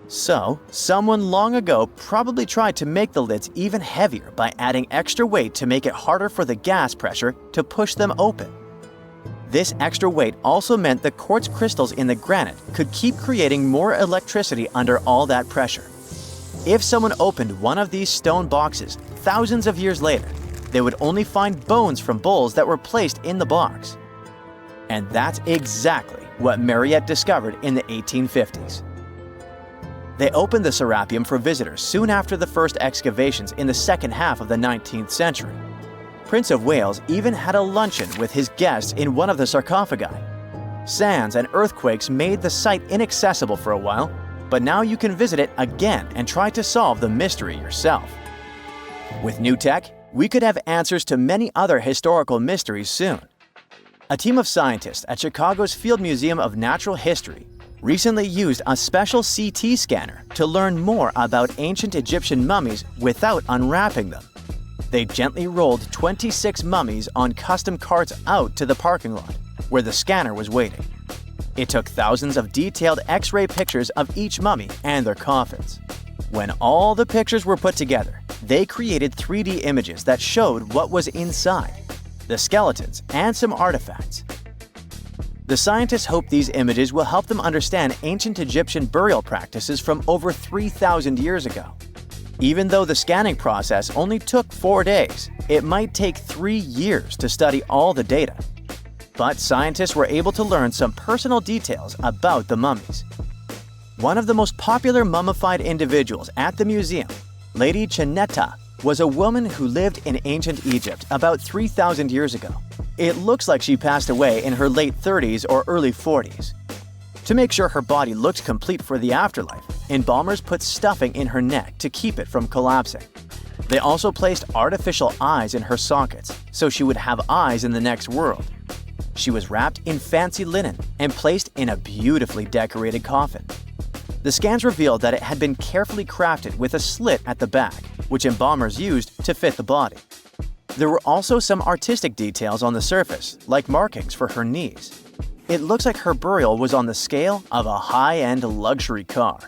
So, someone long ago probably tried to make the lids even heavier by adding extra weight to make it harder for the gas pressure to push them open. This extra weight also meant the quartz crystals in the granite could keep creating more electricity under all that pressure. If someone opened one of these stone boxes thousands of years later, they would only find bones from bulls that were placed in the box. And that's exactly what Mariette discovered in the 1850s. They opened the serapeum for visitors soon after the first excavations in the second half of the 19th century. Prince of Wales even had a luncheon with his guests in one of the sarcophagi. Sands and earthquakes made the site inaccessible for a while, but now you can visit it again and try to solve the mystery yourself. With new tech, we could have answers to many other historical mysteries soon. A team of scientists at Chicago's Field Museum of Natural History recently used a special CT scanner to learn more about ancient Egyptian mummies without unwrapping them. They gently rolled 26 mummies on custom carts out to the parking lot, where the scanner was waiting. It took thousands of detailed X-ray pictures of each mummy and their coffins. When all the pictures were put together, they created 3D images that showed what was inside, the skeletons, and some artifacts. The scientists hope these images will help them understand ancient Egyptian burial practices from over 3,000 years ago. Even though the scanning process only took 4 days, it might take 3 years to study all the data. But scientists were able to learn some personal details about the mummies. One of the most popular mummified individuals at the museum, Lady Chineta, was a woman who lived in ancient Egypt about 3,000 years ago. It looks like she passed away in her late 30s or early 40s. To make sure her body looked complete for the afterlife, embalmers put stuffing in her neck to keep it from collapsing. They also placed artificial eyes in her sockets, so she would have eyes in the next world. She was wrapped in fancy linen and placed in a beautifully decorated coffin. The scans revealed that it had been carefully crafted with a slit at the back, which embalmers used to fit the body. There were also some artistic details on the surface, like markings for her knees. It looks like her burial was on the scale of a high-end luxury car.